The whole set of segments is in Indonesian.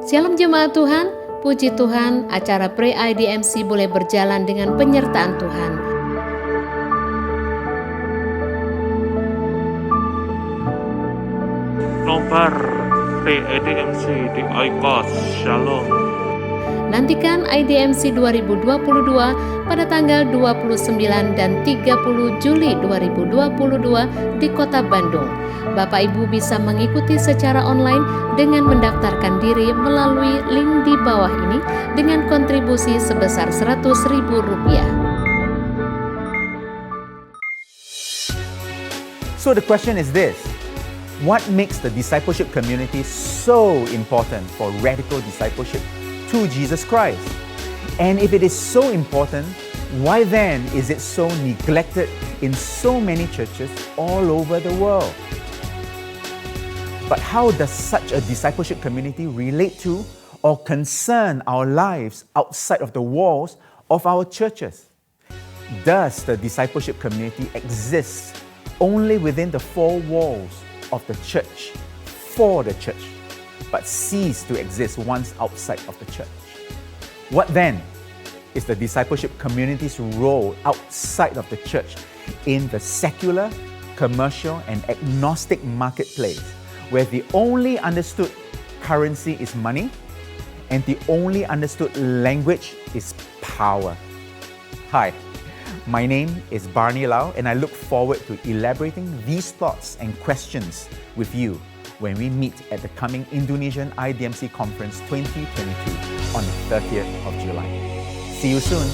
Shalom jemaat Tuhan, puji Tuhan acara Pre-IDMC boleh berjalan dengan penyertaan Tuhan. Nobar Pre-IDMC di IKOS, Shalom. Nantikan IDMC 2022 pada tanggal 29 dan 30 Juli 2022 di Kota Bandung. Bapak Ibu bisa mengikuti secara online dengan mendaftarkan diri melalui link di bawah ini dengan kontribusi sebesar Rp100.000. So the question is this: what makes the discipleship community so important for radical discipleship to Jesus Christ? And if it is so important, why then is it so neglected in so many churches all over the world? But how does such a discipleship community relate to or concern our lives outside of the walls of our churches? Does the discipleship community exist only within the four walls of the church, for the church, but cease to exist once outside of the church? What then is the discipleship community's role outside of the church in the secular, commercial, and agnostic marketplace, where the only understood currency is money and the only understood language is power? Hi, my name is Barney Lau, and I look forward to elaborating these thoughts and questions with you when we meet at the coming Indonesian IDMC Conference 2022 on the 30th of July. See you soon.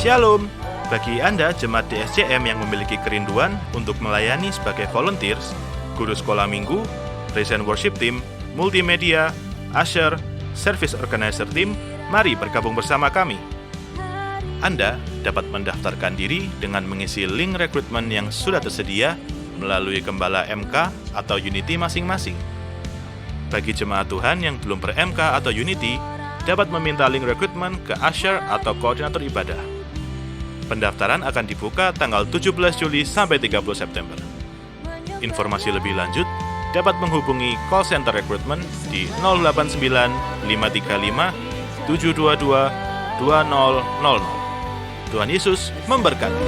Shalom. Bagi Anda jemaat DSCM yang memiliki kerinduan untuk melayani sebagai volunteers, guru sekolah minggu, praise and worship team, multimedia, usher, service organizer team, mari bergabung bersama kami. Anda dapat mendaftarkan diri dengan mengisi link rekrutmen yang sudah tersedia melalui Gembala MK atau Unity masing-masing. Bagi jemaat Tuhan yang belum ber-MK atau Unity, dapat meminta link rekrutmen ke usher atau koordinator ibadah. Pendaftaran akan dibuka tanggal 17 Juli sampai 30 September. Informasi lebih lanjut dapat menghubungi call center rekrutmen di 089 535 722 2000. Tuhan Yesus memberkati.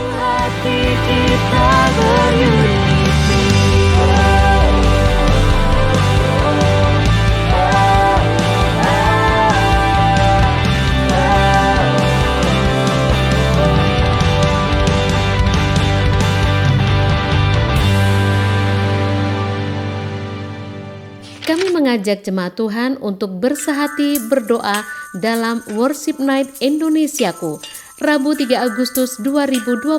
Kami mengajak jemaat Tuhan untuk bersehati berdoa dalam Worship Night Indonesiaku, Rabu 3 Agustus 2022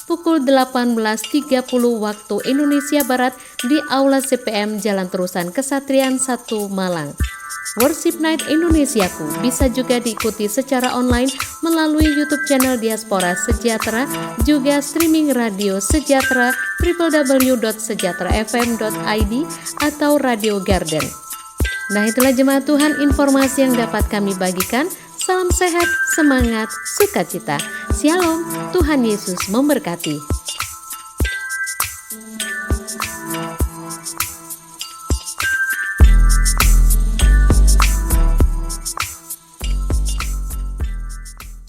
pukul 18.30 waktu Indonesia Barat di Aula CPM Jalan Terusan Kesatrian 1 Malang. Worship Night Indonesiaku bisa juga diikuti secara online melalui YouTube channel Diaspora Sejahtera, juga streaming radio Sejahtera www.sejahterafm.id atau Radio Garden. Nah, itulah jemaat Tuhan informasi yang dapat kami bagikan. Salam sehat, semangat, sukacita. Shalom, Tuhan Yesus memberkati.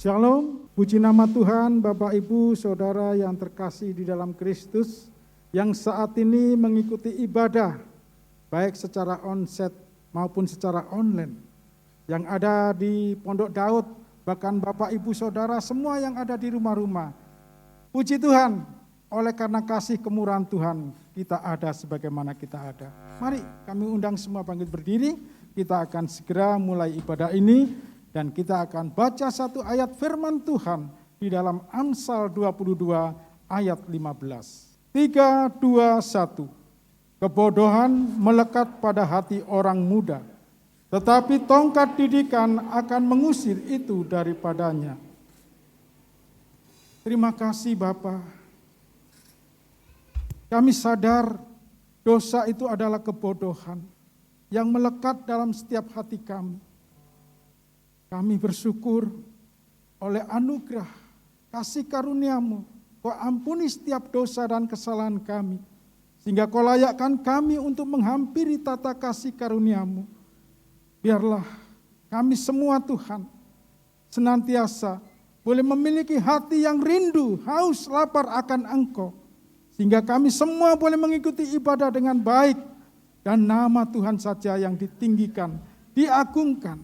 Shalom, puji nama Tuhan, Bapak Ibu, Saudara yang terkasih di dalam Kristus, yang saat ini mengikuti ibadah, baik secara onsite maupun secara online, yang ada di Pondok Daud, bahkan Bapak Ibu Saudara semua yang ada di rumah-rumah. Puji Tuhan, oleh karena kasih kemurahan Tuhan, kita ada sebagaimana kita ada. Mari kami undang semua bangkit berdiri, kita akan segera mulai ibadah ini. Dan kita akan baca satu ayat firman Tuhan di dalam Amsal 22 ayat 15. 3, 2, 1. Kebodohan melekat pada hati orang muda, tetapi tongkat didikan akan mengusir itu daripadanya. Terima kasih Bapa. Kami sadar dosa itu adalah kebodohan yang melekat dalam setiap hati kami. Kami bersyukur oleh anugerah kasih karunia-Mu, Kau ampuni setiap dosa dan kesalahan kami, sehingga Kau layakkan kami untuk menghampiri tata kasih karunia-Mu. Biarlah kami semua Tuhan senantiasa boleh memiliki hati yang rindu, haus, lapar akan Engkau, sehingga kami semua boleh mengikuti ibadah dengan baik, dan nama Tuhan saja yang ditinggikan, diagungkan.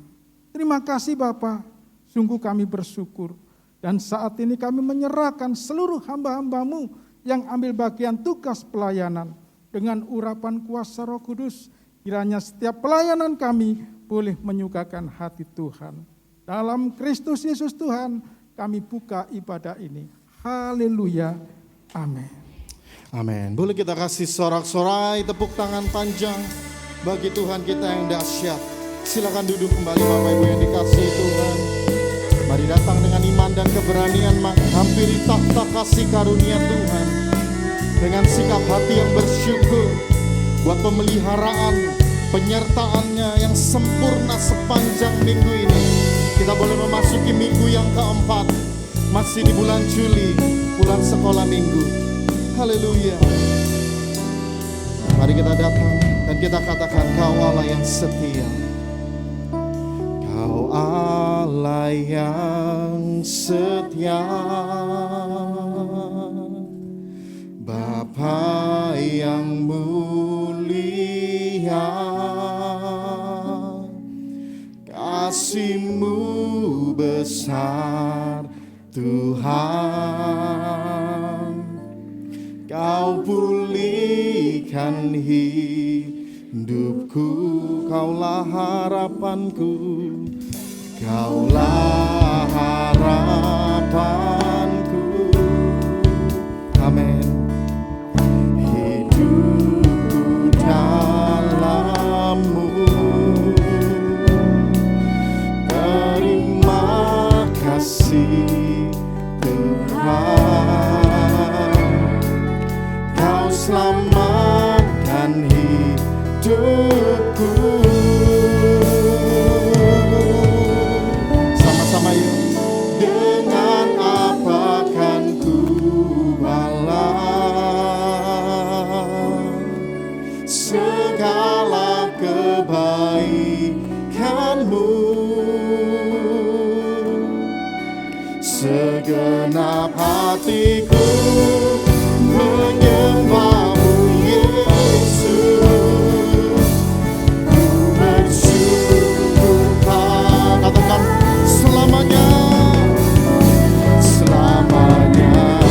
Terima kasih Bapa, sungguh kami bersyukur. Dan saat ini kami menyerahkan seluruh hamba-hamba-Mu yang ambil bagian tugas pelayanan dengan urapan kuasa Roh Kudus. Kiranya setiap pelayanan kami boleh menyukakan hati Tuhan. Dalam Kristus Yesus Tuhan kami buka ibadah ini. Haleluya. Amin. Amin. Boleh kita kasih sorak-sorai tepuk tangan panjang bagi Tuhan kita yang dahsyat. Silakan duduk kembali Bapak Ibu yang dikasihi Tuhan. Mari datang dengan iman dan keberanian menghampiri takhta kasih karunia Tuhan dengan sikap hati yang bersyukur buat pemeliharaan penyertaan-Nya yang sempurna sepanjang minggu ini. Kita boleh memasuki minggu yang keempat, masih di bulan Juli, bulan sekolah minggu. Haleluya. Mari kita datang dan kita katakan, Kau Allah yang setia. Kau Allah yang setia, Bapa yang mulia, kasih-Mu besar Tuhan. Kau pulihkan hidupku, Kaulah harapanku, Kaulah harapanku. Amin. Hidupku dalam-Mu, terima kasih Tuhan. Kau selamatkan hidupku. Sama-sama yuk. Dengan apa kan ku balas segala kebaikan-Mu. Segenap hatiku menyembah-Mu Yesus. Ku bersyukur, katakan selamanya, selamanya.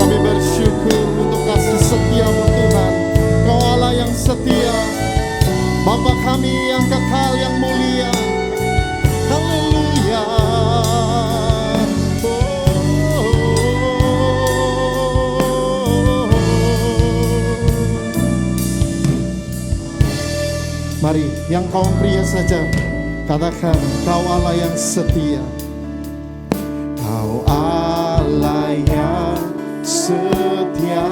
Kami bersyukur untuk kasih setia-Mu Tuhan. Kau Allah yang setia, Bapa kami yang kekal, yang mulia. Haleluya. Mari yang kaum pria saja katakan, Kau Allah yang setia. Kau Allah yang setia,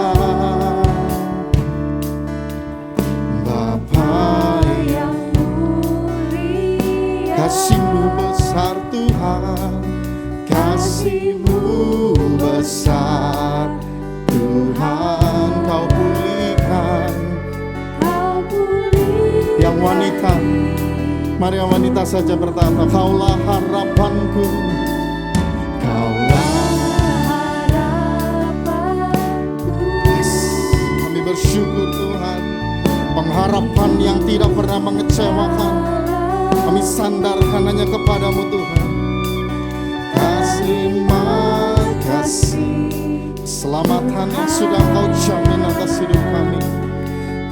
Bapa yang mulia, kasih-Mu besar Tuhan, kasih-Mu besar Tuhan. Kau pulihkan. Yang wanita, mari yang wanita saja berkata, Kaulah harapanku, Kaulah harapanku. Yes. Kami bersyukur Tuhan, pengharapan yang tidak pernah mengecewakan, kami sandarkan hanya kepada-Mu Tuhan. Kasih, makasih, keselamatan yang sudah Kau jamin atas hidup kami.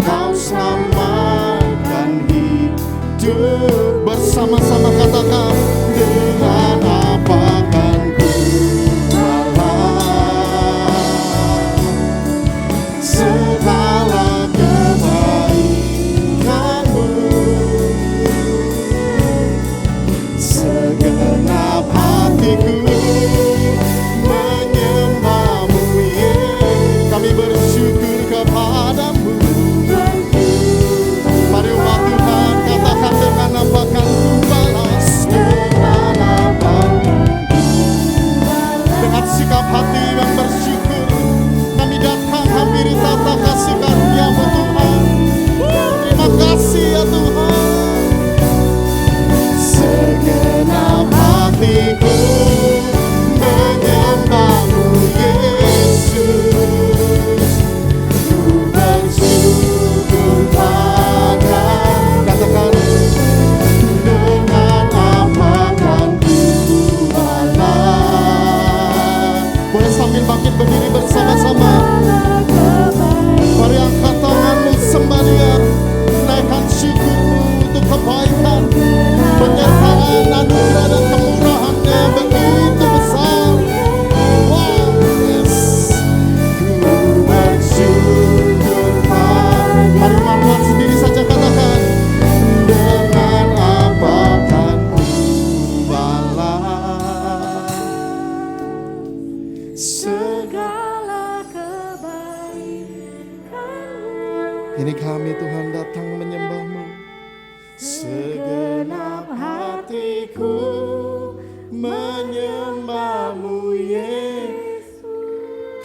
Kau selamatkan hidup. Bersama-sama katakan, dengan apa kan ku balas segala kebaikan-Mu. Segenap hatiku menyembah-Mu Yesus. Kami bersyukur kepada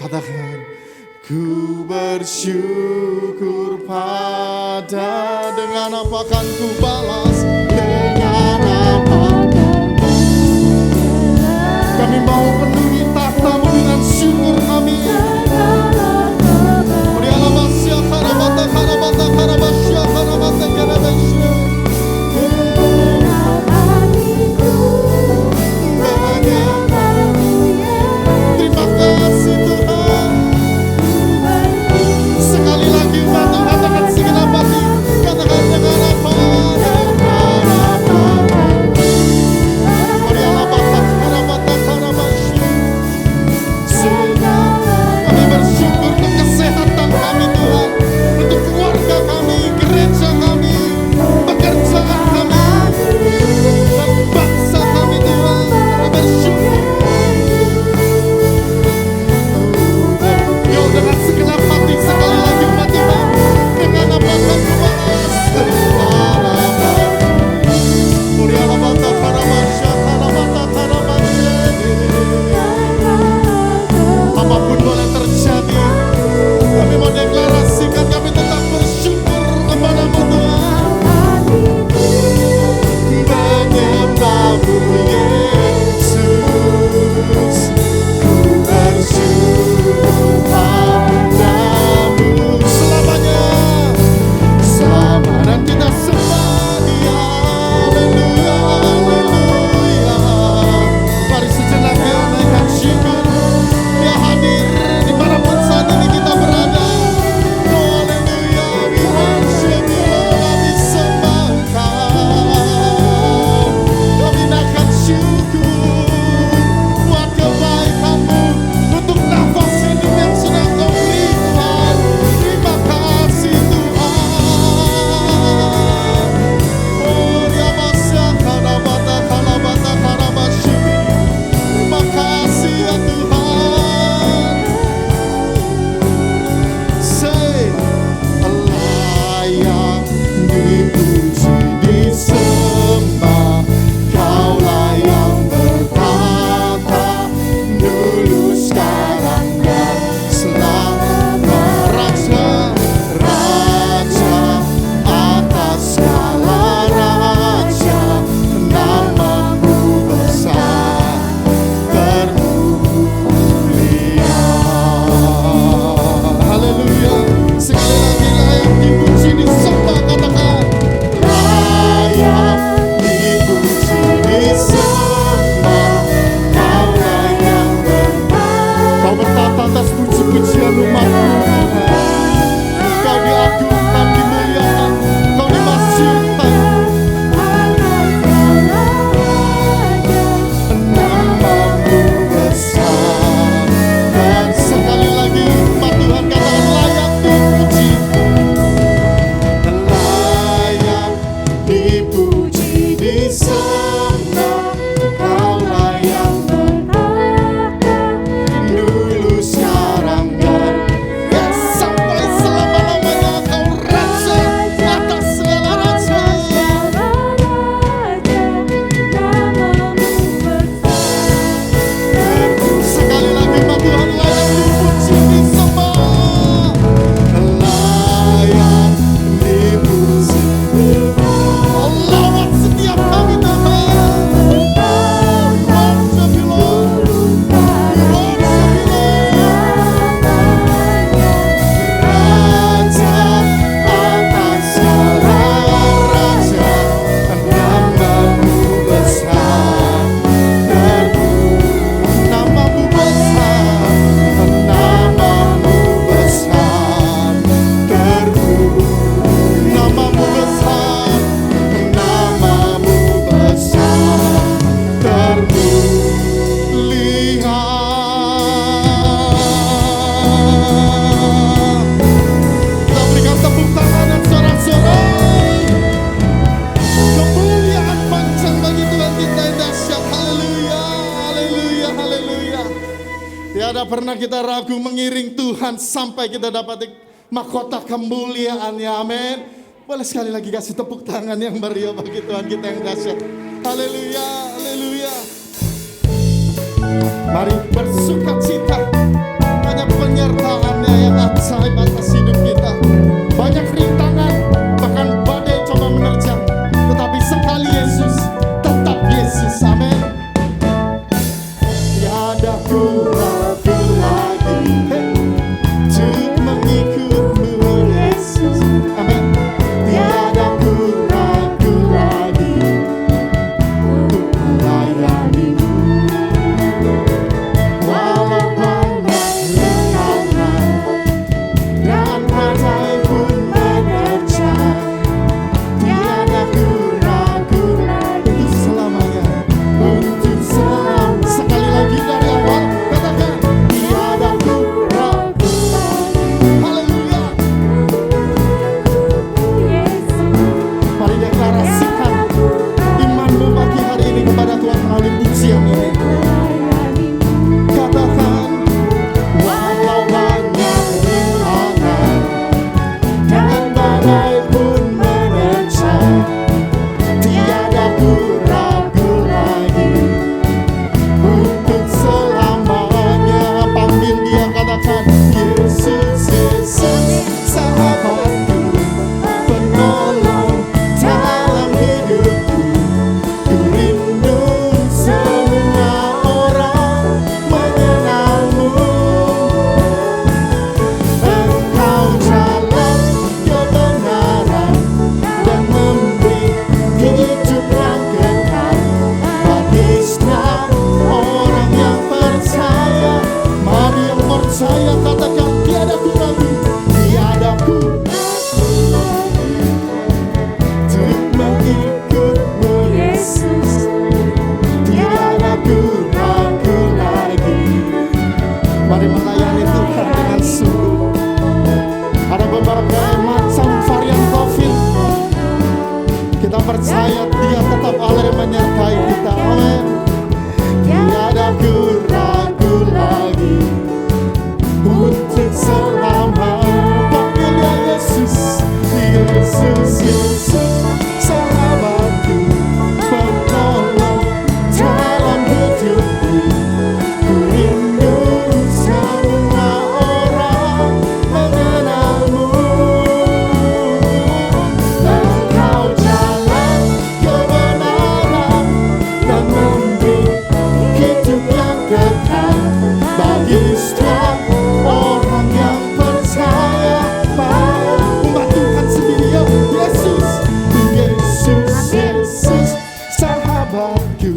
Katakan, ku bersyukur pada, dengan apa akan ku balas, dengan apa kami mau penuhi tahta-Mu dengan syukur kami. Murialabasya karabata karabata karabasya karabata karabasya. Terima kasih Tuhan. Sekali lagi Tuhan, katakan segenap hati, katakan dengan apa. Kami bersyukur untuk kesehatan kami Tuhan, untuk keluarga kami, gereja kami, pekerjaan kami, dan bangsa kami Tuhan. Kami bersyukur. Yuk dengan segenap hati sekali lagi umat Tuhan, dengan apa akan ku balas. Murialabata karamasya karabata karamasya. Apapun boleh terjadi, kami mau deklarasikan kami tetap bersyukur kepada-Mu Tuhan. Menyembah-Mu Yesus, ku bersyukur padamu selamanya, selama dan kita sembah Dia. Haleluya, haleluya. Mari sejenak kita naikkan syukur. Dia hadir dimanapun saat ini kita berada. Oh, haleluya, we worship you, kami sembah Engkau. Kami naikkan syukur buat kebaikan-Mu, untuk nafas hidup yang sudah Kau beri Tuhan. Terima kasih Tuhan. Oh, dia basah karabata kalabata karabasya. Terima kasih ya Tuhan. Say, layak dipuji disembah, Kaulah yang bertata dulu sekarang dan selama. Raja, Raja atas segala raja, nama-Mu besar termulia. Haleluya. Sekali lagi layak dipuji disembah, katakan layak dipuji disembah, Kaulah yang Kau bertata atas puji-pujian umat-Mu Tuhan. Kau diagungkan, dimuliakan, Kau dimasyurkan. Nama-Mu besar. Dan sekali lagi umat Tuhan katakan layak dipuji. Layak dipuji disembah, Kaulah yang dulu sekarang dan sampai selama-lamanya. Kau raja atas segala raja. Sekali lagi umat Tuhan layak dipuji disembah, layak dipuji. Oh, lawat setiap kami Tuhan. Worship you Lord, worship you Lord. Raja atas segala raja, nama-Mu besar nama-Mu besar, nama-Mu besar nama-Mu besar, nama-Mu besar terlihat. Kita berikan tepuk tangan dan sorak-sorai. Kemuliaan panjang bagi Tuhan kita yang dahsyat. Haleluya, haleluya, haleluya. Tiada pernah kita ragu mengiring Tuhan sampai kita dapat mahkota kemuliaannya. Amin. Boleh sekali lagi kasih tepuk tangan yang meriah bagi Tuhan kita yang dahsyat. Haleluya, haleluya. Mari bersuka cita, hanya penyertaan-Nya yang ajaib atas hidup kita. Banyak rintangan, bahkan badai coba menerjang, tetapi sekali Yesus, tetap Yesus. Amin. Tiada ku ragu lagi untuk mengikut-Mu Yesus. Amin. Tiada ku ragu lagi untuk melayani-Mu. Walau banyak rintangan dan badai pun menerjang, tiada ku ragu untuk selamanya, untuk selamanya. Sekali lagi dari awal, katakan tiada ku ragu. Haleluya. Mari deklarasikan imanmu pagi hari ini kepada Tuhan melalui pujian ini. Katakan, walau banyak rintangan dan badai pun menerjang, tiada ku ragu lagi untuk selamanya. Panggil Dia, katakan, Yesus, Yesus, sahabatku, penolong dalam hidupku. Ku rindu semua orang mengenalmu. Engkau jalan kebenaran dan memberi hidup yang kekal bagi setiap orang yang percaya. Mari yang percaya katakan, tiada ku ragu, tiada ku untuk mengikut-Mu Yesus. Tiada ku ragu lagi. Mari melayani Tuhan dengan sungguh. Ada berbagai macam varian COVID, kita percaya Dia tetap Allah yang menyertai kita. Amin. Tiada ku ragu lagi untuk selamanya. Panggil Dia, Yesus, Yesus, Yesus, sahabatku, penolong dalam hidupku. Ku rindu semua orang mengenalmu. Engkau jalan kebenaran dan memberi hidup yang kekal bagi setiap orang yang percaya. Umat Tuhan sendiri, ya Yesus, Yesus, Yesus, sahabatku,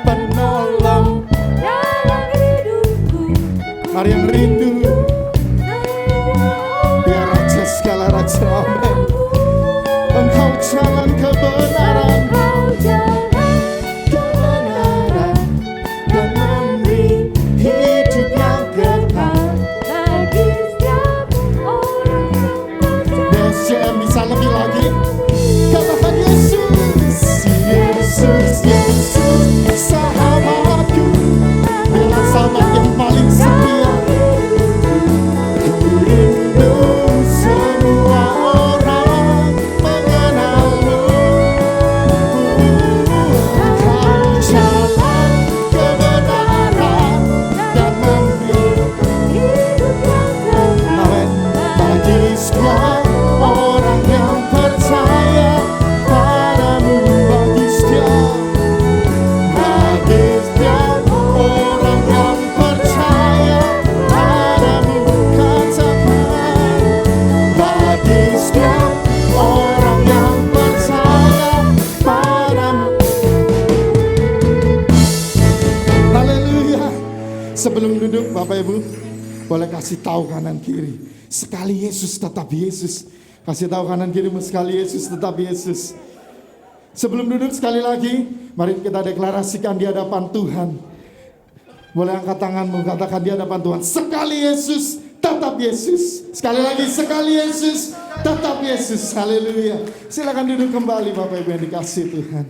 penolong. Mari yang rindu, Dia Raja segala raja. Amin. Engkau jalan kebenaran, kebenaran dan memberi hidup yang kekal. DSCM bisa lebih lagi. Katakan Yesus, Yesus, Yesus, sahabatku, bila sahabat yang paling setia. Ku rindu semua orang mengenalmu. Engkau jalan kebenaran dan memberi. Amin. Bagi setiap orang yang percaya padamu, bagi setiap orang yang percaya padamu, katakan, bagi setiap orang yang percaya padamu. Haleluya. Sebelum duduk, Bapak Ibu, boleh kasih tahu kanan kiri, sekali Yesus tetap Yesus. Kasih tahu kanan kirimu, sekali Yesus tetap Yesus. Sebelum duduk sekali lagi, mari kita deklarasikan di hadapan Tuhan. Boleh angkat tanganmu, katakan di hadapan Tuhan, sekali Yesus tetap Yesus. Sekali lagi, sekali Yesus tetap Yesus. Haleluya. Silakan duduk kembali Bapak Ibu yang dikasih Tuhan.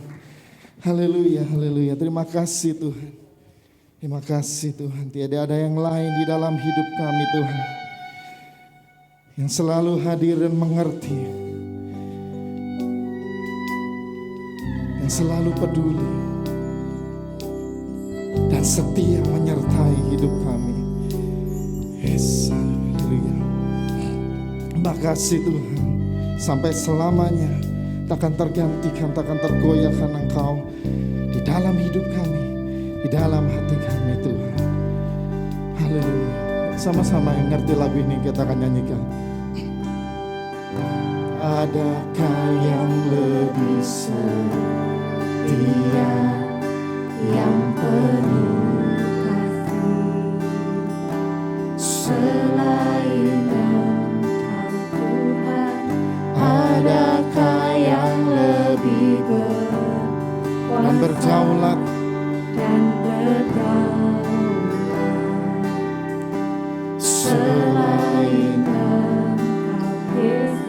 Haleluya, haleluya. Terima kasih Tuhan. Terima kasih Tuhan. Tiada ada yang lain di dalam hidup kami Tuhan, yang selalu hadir dan mengerti, yang selalu peduli dan setia menyertai hidup kami. Yes, haleluya. Makasih Tuhan, sampai selamanya takkan tergantikan, takkan tergoyahkan Engkau di dalam hidup kami, di dalam hati kami Tuhan. Haleluya. Sama-sama yang ngerti lagu ini kita akan nyanyikan. Adakah yang lebih setia, yang penuh kasih selain Engkau Tuhan? Adakah yang lebih berkuasa dan berdaulat dan berdaulat selain Engkau Yesus?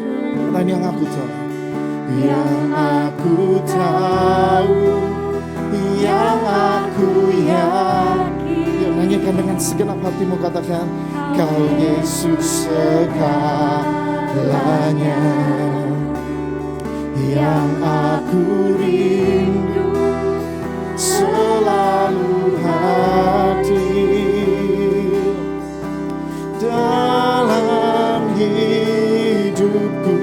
dan yang aku tahu, Yang aku tahu, yang aku yakin, yang nyanyikan dengan segenap hatimu, katakan Kau Yesus segalanya. Yang aku rindu selalu hadir dalam hidupku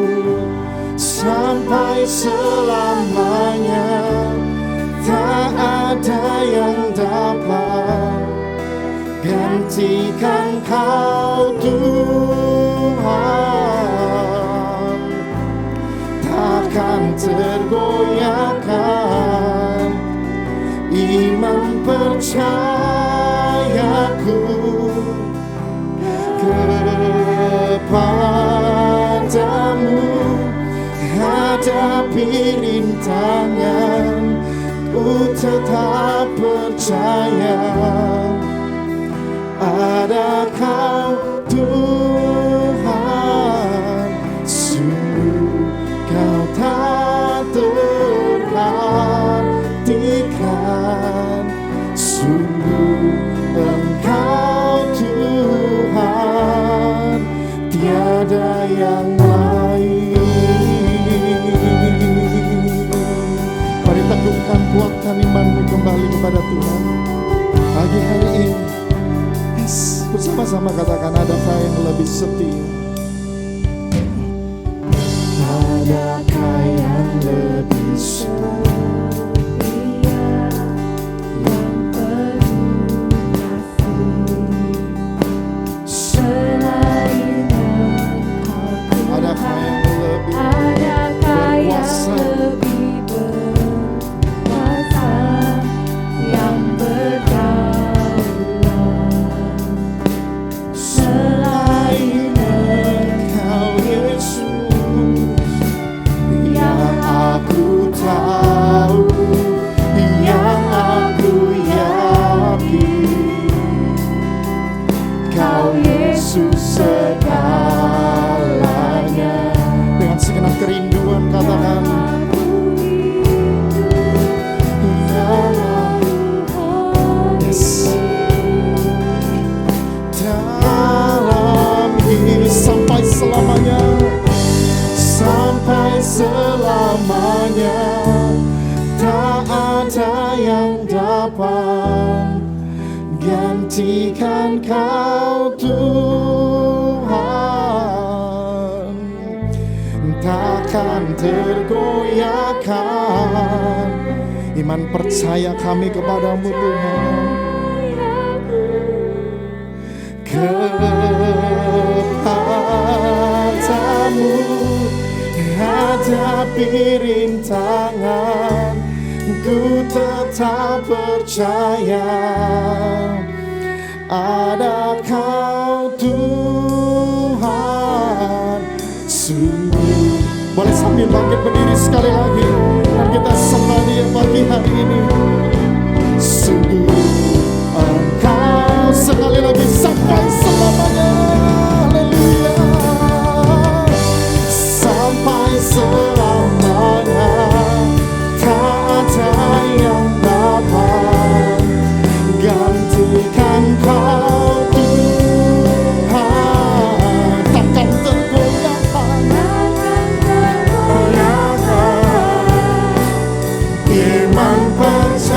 sampai selamanya. Tak ada yang dapat gantikan Kau Tuhan. Takkan tergoyahkan iman percayaku kepadamu. Hadapi rintangan, ku tetap percaya ada Kau Tuhan. Sungguh Kau tak tergantikan, sungguh Engkau Tuhan, tiada yang lain. Mari teguhkan, kuatkan imanmu kembali kepada Tuhan pagi hari ini. Yes, bersama-sama katakan, adakah yang lebih setia? Adakah yang lebih setia, yang penuh kasih selain Engkau Tuhan? Adakah yang lebih Adakah yang berkuasa? lebih berkuasa, yang berdaulat selain Engkau Yesus? yang Aku tahu, yang aku yakin, Kau Yesus segalanya. Dengan segenap kerinduan katakan, yes. Dalam hidup sampai selamanya, sampai selamanya, tak ada yang dapat gantikan Kau Tuhan. Takkan tergoyahkan iman percaya kami kepadamu Tuhan. Kepadamu hadapi rintangan, ku tetap percaya ada Kau Tuhan. Sungguh, boleh sambil bangkit berdiri sekali lagi dan kita sembah Dia pagi hari ini. Sungguh Engkau sekali lagi sampai selamanya. Haleluya. Sampai selamanya, tak ada yang dapat gantikan Kau Tuhan. Takkan tergoyahkan iman percaya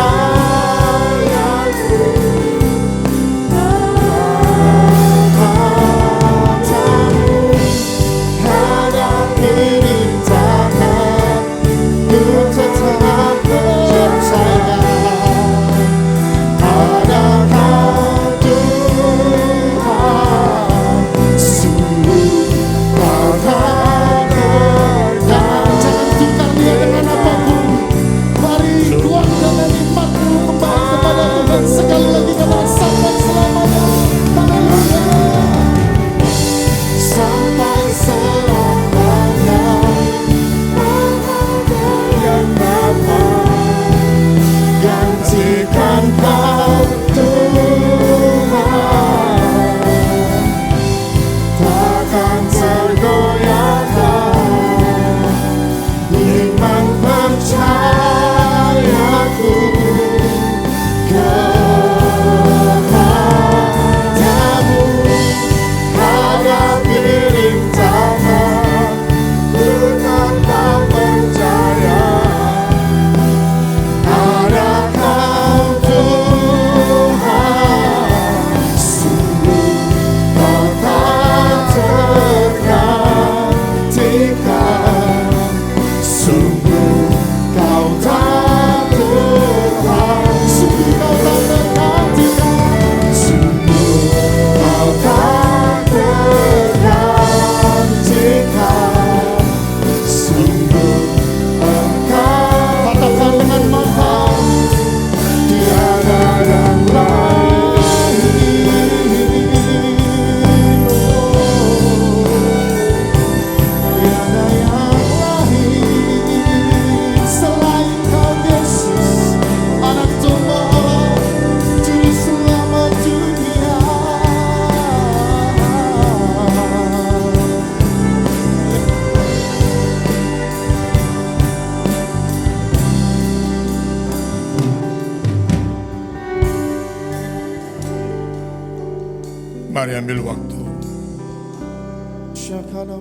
Mari ambil waktu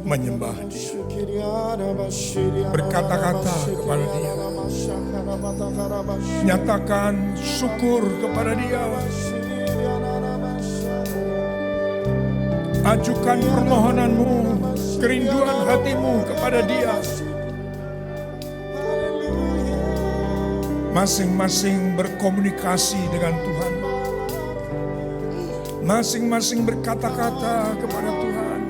menyembah Dia. Berkata-kata kepada Dia. Nyatakan syukur kepada Dia. Ajukan permohonanmu, kerinduan hatimu kepada Dia. Masing-masing berkomunikasi dengan Tuhan. Masing-masing berkata-kata kepada Tuhan.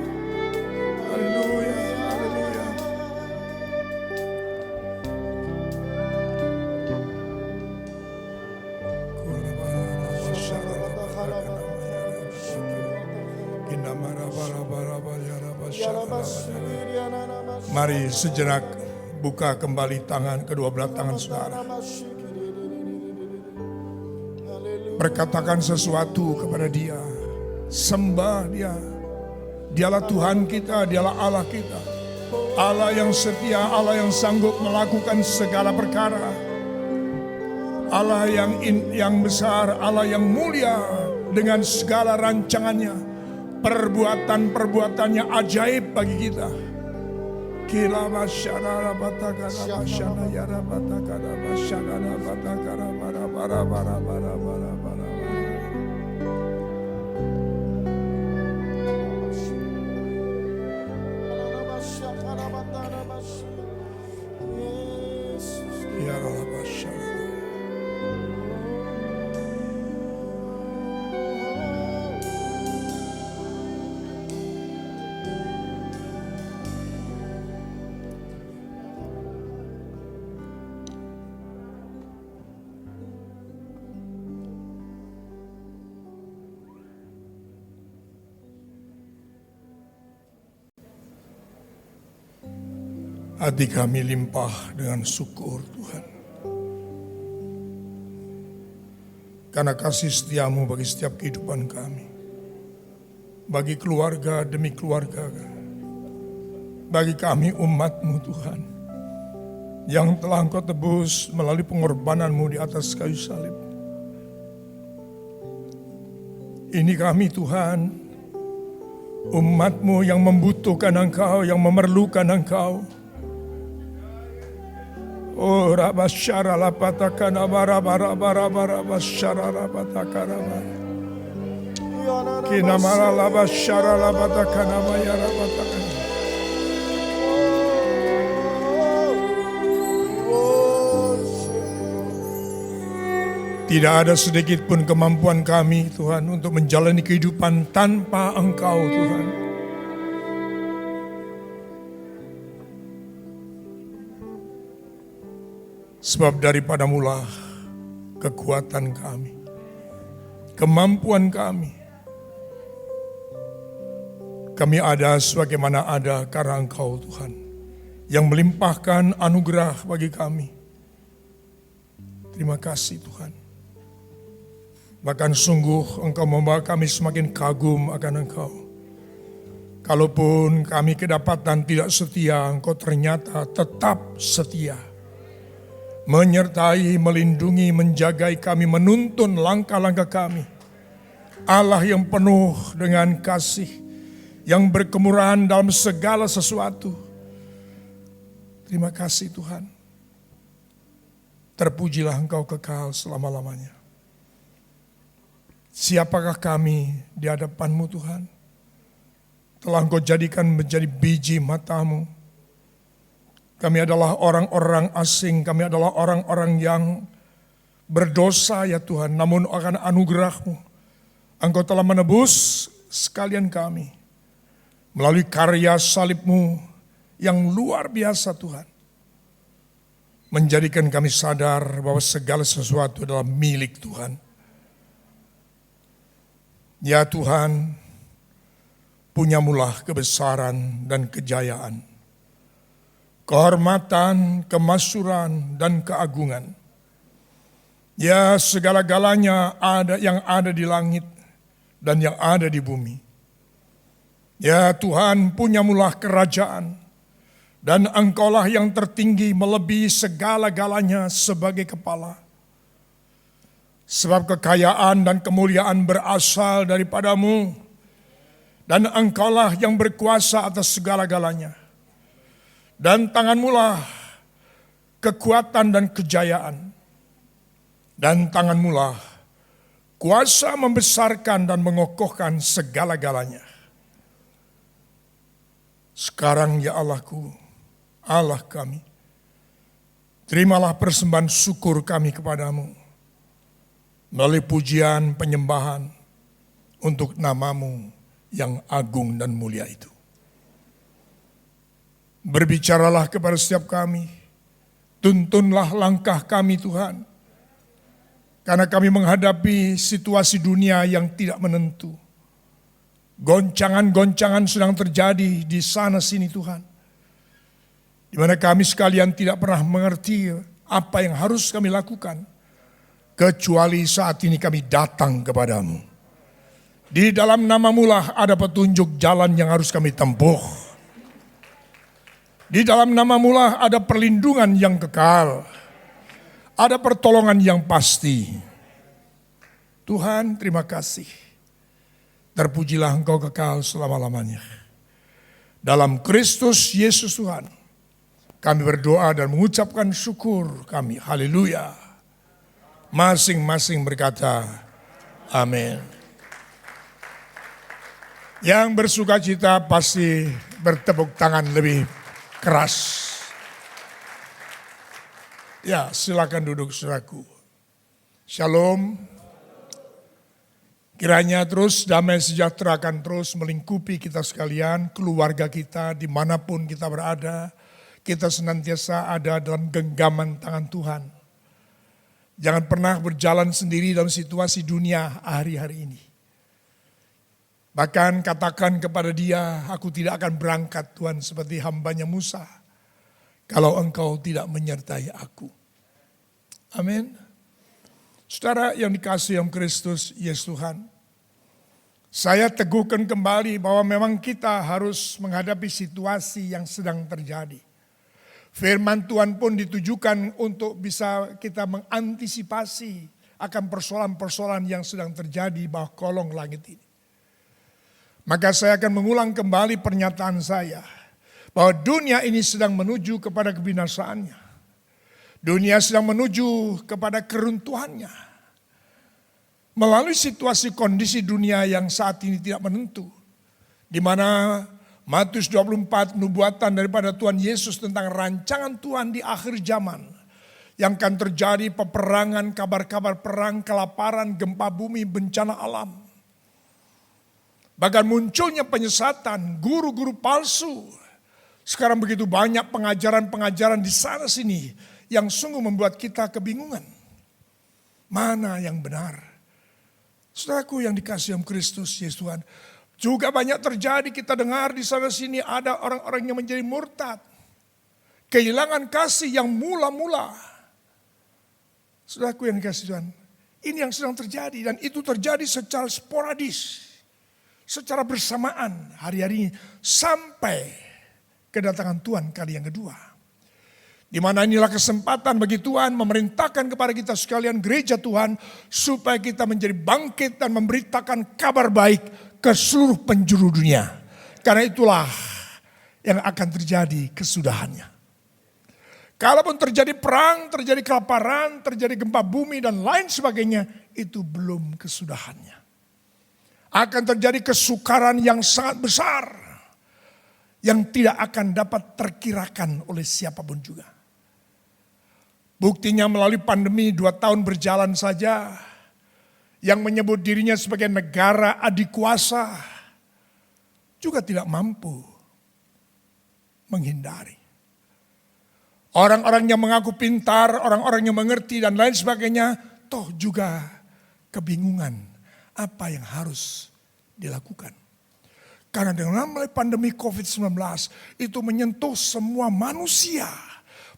Haleluya, haleluya. Mari sejenak buka kembali tangan, kedua belah tangan saudara. Berkatakan sesuatu kepada Dia. Sembah Dia. Dialah Tuhan kita, Dialah Allah kita. Allah yang setia, Allah yang sanggup melakukan segala perkara. Allah yang besar, Allah yang mulia dengan segala rancangannya. Perbuatan-perbuatannya ajaib bagi kita. Kila basyara batakara basyana yara batakara basyana batakara bara bara bara bara bara bara. Yara basyara. Hati kami limpah dengan syukur Tuhan. Karena kasih setiamu bagi setiap kehidupan kami. Bagi keluarga demi keluarga. Bagi kami umat-Mu Tuhan. Yang telah Engkau tebus melalui pengorbanan-Mu di atas kayu salib. Ini kami Tuhan. Umat-Mu yang membutuhkan Engkau, yang memerlukan Engkau. Oh rabasyara lapatakana bara bara bara bara basyara lapatakana bara. Kina mara labasyara lapatakana maya lapatakana. Tidak ada sedikit pun kemampuan kami Tuhan untuk menjalani kehidupan tanpa Engkau Tuhan. Sebab daripada mula kekuatan kami, kemampuan kami. Kami ada sebagaimana ada karena Engkau Tuhan. Yang melimpahkan anugerah bagi kami. Terima kasih Tuhan. Bahkan sungguh Engkau membawa kami semakin kagum akan Engkau. Kalaupun kami kedapatan tidak setia, Engkau ternyata tetap setia. Menyertai, melindungi, menjagai kami, menuntun langkah-langkah kami. Allah yang penuh dengan kasih, yang berkemurahan dalam segala sesuatu. Terima kasih Tuhan. Terpujilah Engkau kekal selama-lamanya. Siapakah kami di hadapan-Mu Tuhan? Telah Engkau jadikan menjadi biji mata-Mu. Kami adalah orang-orang asing, kami adalah orang-orang yang berdosa ya Tuhan. Namun akan anugerah-Mu, Engkau telah menebus sekalian kami. Melalui karya salib-Mu yang luar biasa Tuhan. Menjadikan kami sadar bahwa segala sesuatu adalah milik Tuhan. Ya Tuhan, punyamulah kebesaran dan kejayaan. Kehormatan, kemasyuran, dan keagungan. Ya segala-galanya ada yang ada di langit dan yang ada di bumi. Ya Tuhan, punyamulah kerajaan. Dan Engkaulah yang tertinggi melebihi segala-galanya sebagai kepala. Sebab kekayaan dan kemuliaan berasal daripada-Mu. Dan Engkaulah yang berkuasa atas segala-galanya. Dan tangan-Mulah kekuatan dan kejayaan. Dan tangan-Mulah kuasa membesarkan dan mengokohkan segala-galanya. Sekarang ya Allahku, Allah kami, terimalah persembahan syukur kami kepadamu melalui pujian penyembahan untuk nama-Mu yang agung dan mulia itu. Berbicaralah kepada setiap kami, tuntunlah langkah kami Tuhan, karena kami menghadapi situasi dunia yang tidak menentu. Goncangan-goncangan sedang terjadi di sana sini Tuhan, di mana kami sekalian tidak pernah mengerti apa yang harus kami lakukan, kecuali saat ini kami datang kepadamu. Di dalam nama-Mu lah ada petunjuk jalan yang harus kami tempuh. Di dalam nama-Mu lah ada perlindungan yang kekal. Ada pertolongan yang pasti. Tuhan, terima kasih. Terpujilah Engkau kekal selama-lamanya. Dalam Kristus Yesus Tuhan, kami berdoa dan mengucapkan syukur kami. Haleluya. Masing-masing berkata, amin. Yang bersuka cita pasti bertepuk tangan lebih keras. Ya, silakan duduk saudaraku. Shalom. Kiranya terus damai sejahtera akan terus melingkupi kita sekalian, keluarga kita dimanapun kita berada. Kita senantiasa ada dalam genggaman tangan Tuhan. Jangan pernah berjalan sendiri dalam situasi dunia hari-hari ini. Bahkan katakan kepada dia, aku tidak akan berangkat Tuhan seperti hambanya Musa, kalau Engkau tidak menyertai aku. Amin. Saudara yang dikasihi dalam Kristus Yesus Tuhan, saya teguhkan kembali bahwa memang kita harus menghadapi situasi yang sedang terjadi. Firman Tuhan pun ditujukan untuk bisa kita mengantisipasi akan persoalan-persoalan yang sedang terjadi di bawah kolong langit ini. Maka saya akan mengulang kembali pernyataan saya, bahwa dunia ini sedang menuju kepada kebinasaannya. Dunia sedang menuju kepada keruntuhannya. Melalui situasi kondisi dunia yang saat ini tidak menentu. Di mana Matius 24 nubuatan daripada Tuhan Yesus tentang rancangan Tuhan di akhir zaman. Yang akan terjadi peperangan, kabar-kabar perang, kelaparan, gempa bumi, bencana alam. Bahkan munculnya penyesatan, guru-guru palsu. Sekarang begitu banyak pengajaran-pengajaran di sana sini yang sungguh membuat kita kebingungan. Mana yang benar? Saudaraku yang dikasihi dalam Kristus Yesus Tuhan. Juga banyak terjadi, kita dengar di sana sini ada orang-orang yang menjadi murtad. Kehilangan kasih yang mula-mula. Saudaraku yang dikasihi Tuhan. Ini yang sedang terjadi dan itu terjadi secara sporadis. Secara bersamaan hari-hari ini sampai kedatangan Tuhan kali yang kedua. Di mana inilah kesempatan bagi Tuhan memerintahkan kepada kita sekalian gereja Tuhan supaya kita menjadi bangkit dan memberitakan kabar baik ke seluruh penjuru dunia. Karena itulah yang akan terjadi kesudahannya. Kalaupun terjadi perang, terjadi kelaparan, terjadi gempa bumi dan lain sebagainya, itu belum kesudahannya. Akan terjadi kesukaran yang sangat besar yang tidak akan dapat terkirakan oleh siapapun juga. Buktinya melalui pandemi 2 tahun berjalan saja, yang menyebut dirinya sebagai negara adikuasa juga tidak mampu menghindari. Orang-orang yang mengaku pintar, orang-orang yang mengerti dan lain sebagainya, toh juga kebingungan apa yang harus dilakukan. Karena dengan mulai pandemi COVID-19 itu menyentuh semua manusia.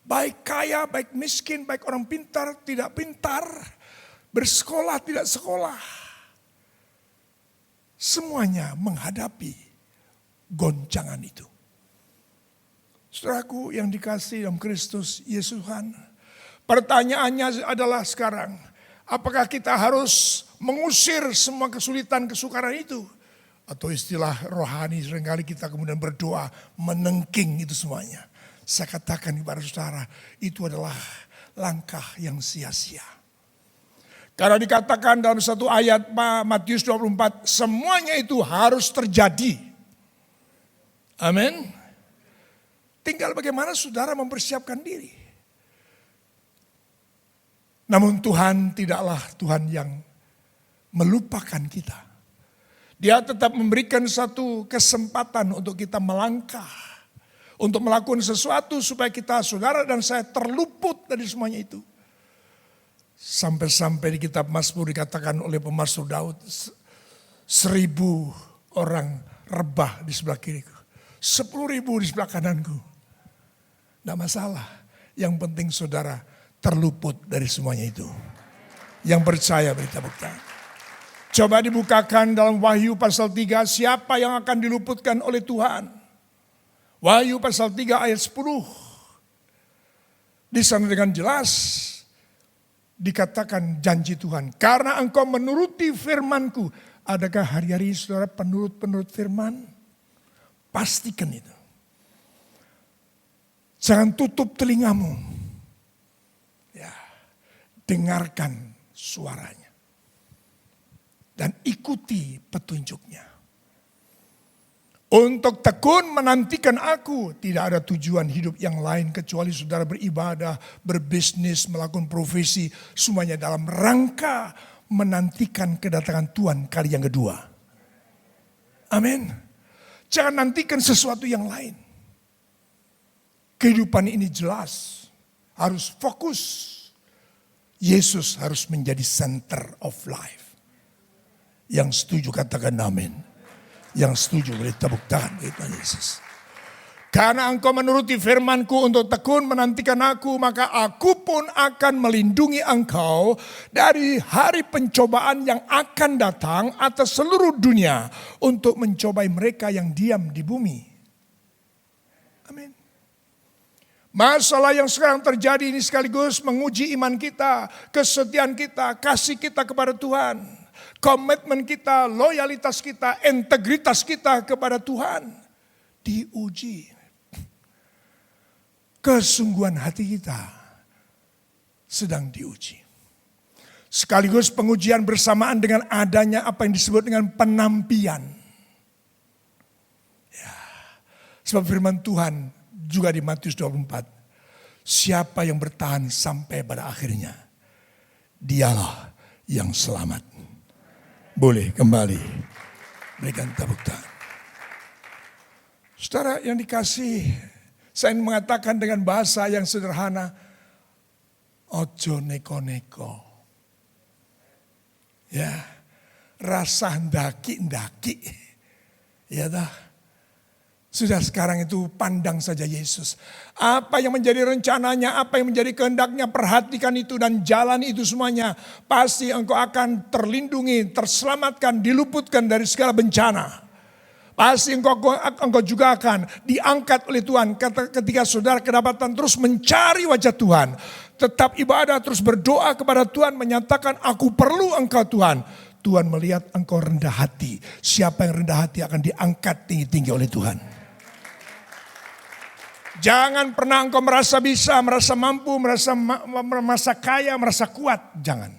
Baik kaya, baik miskin, baik orang pintar, tidak pintar. Bersekolah, tidak sekolah. Semuanya menghadapi goncangan itu. Saudaraku yang dikasihi dalam Kristus Yesus Tuhan. Pertanyaannya adalah sekarang. Apakah kita harus mengusir semua kesulitan, kesukaran itu? Atau istilah rohani seringkali kita kemudian berdoa menengking itu semuanya. Saya katakan kepada saudara, itu adalah langkah yang sia-sia. Karena dikatakan dalam satu ayat Matius 24, semuanya itu harus terjadi. Amin. Tinggal bagaimana saudara mempersiapkan diri. Namun Tuhan tidaklah Tuhan yang melupakan kita. Dia tetap memberikan satu kesempatan untuk kita melangkah. Untuk melakukan sesuatu supaya kita, saudara dan saya terluput dari semuanya itu. Sampai-sampai di kitab Mazmur dikatakan oleh pemazmur Daud, 1.000 orang rebah di sebelah kiriku. 10.000 di sebelah kananku. Tidak masalah. Yang penting saudara terluput dari semuanya itu. Yang percaya beri tepuk tangan. Coba dibukakan dalam Wahyu pasal 3, siapa yang akan diluputkan oleh Tuhan. Wahyu pasal 3 ayat 10. Di sana dengan jelas dikatakan janji Tuhan. Karena engkau menuruti firman-Ku. Adakah hari-hari saudara penurut firman? Pastikan itu. Jangan tutup telingamu. Ya, dengarkan suaranya. Dan ikuti petunjuknya. Untuk tekun menantikan aku, tidak ada tujuan hidup yang lain kecuali saudara beribadah, berbisnis, melakukan profesi, semuanya dalam rangka menantikan kedatangan Tuhan kali yang kedua. Amin. Jangan nantikan sesuatu yang lain. Kehidupan ini jelas, harus fokus. Yesus harus menjadi center of life. Yang setuju katakan amin. Yang setuju beri tepuk tangan kepada Yesus. Karena engkau menuruti firman-Ku untuk tekun menantikan aku, maka aku pun akan melindungi engkau dari hari pencobaan yang akan datang atas seluruh dunia untuk mencobai mereka yang diam di bumi. Amin. Masalah yang sekarang terjadi ini sekaligus menguji iman kita, kesetiaan kita, kasih kita kepada Tuhan. Komitmen kita, loyalitas kita, integritas kita kepada Tuhan diuji. Kesungguhan hati kita sedang diuji. Sekaligus pengujian bersamaan dengan adanya apa yang disebut dengan penampian. Ya. Sebab firman Tuhan juga di Matius 24. Siapa yang bertahan sampai pada akhirnya, dialah yang selamat. Boleh kembali berikan tepuk tangan. Saudara yang dikasih, saya ingin mengatakan dengan bahasa yang sederhana, ojo neko-neko. Ya, rasa ndaki-ndaki. Ya dah. Sudah sekarang itu pandang saja Yesus. Apa yang menjadi rencananya, apa yang menjadi kehendaknya, perhatikan itu dan jalan itu semuanya. Pasti engkau akan terlindungi, terselamatkan, diluputkan dari segala bencana. Pasti engkau juga akan diangkat oleh Tuhan ketika saudara kedapatan terus mencari wajah Tuhan. Tetap ibadah, terus berdoa kepada Tuhan, menyatakan aku perlu engkau Tuhan. Tuhan melihat engkau rendah hati. Siapa yang rendah hati akan diangkat tinggi-tinggi oleh Tuhan. Jangan pernah engkau merasa bisa, merasa mampu, merasa kaya, merasa kuat. Jangan.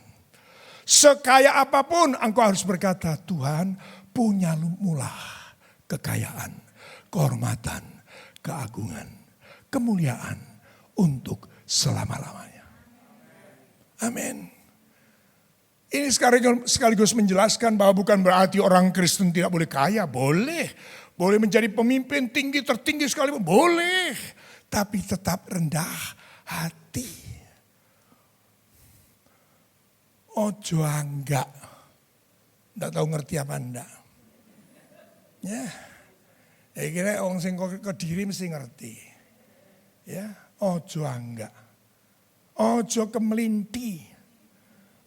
Sekaya apapun engkau harus berkata, Tuhan punya mulah kekayaan, kehormatan, keagungan, kemuliaan untuk selama-lamanya. Amin. Ini sekaligus menjelaskan bahwa bukan berarti orang Kristen tidak boleh kaya. Boleh. Boleh menjadi pemimpin tertinggi sekalipun. Boleh. Tapi tetap rendah hati. Ojo enggak. Enggak tahu ngerti apa enggak. Ya. Ya kira orang sing Kediri mesti ngerti. Ya. Ojo enggak. Ojo kemelinti.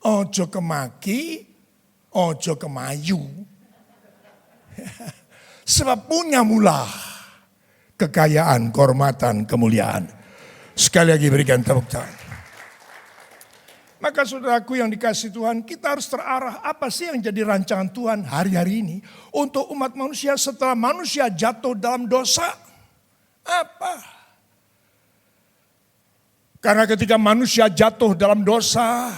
Ojo kemaki. Ojo kemayu. Sebab punya mula kekayaan, kehormatan, kemuliaan. Sekali lagi berikan tepuk tangan. Maka saudaraku yang dikasihi Tuhan, kita harus terarah apa sih yang jadi rancangan Tuhan hari-hari ini untuk umat manusia setelah manusia jatuh dalam dosa? Apa? Karena ketika manusia jatuh dalam dosa,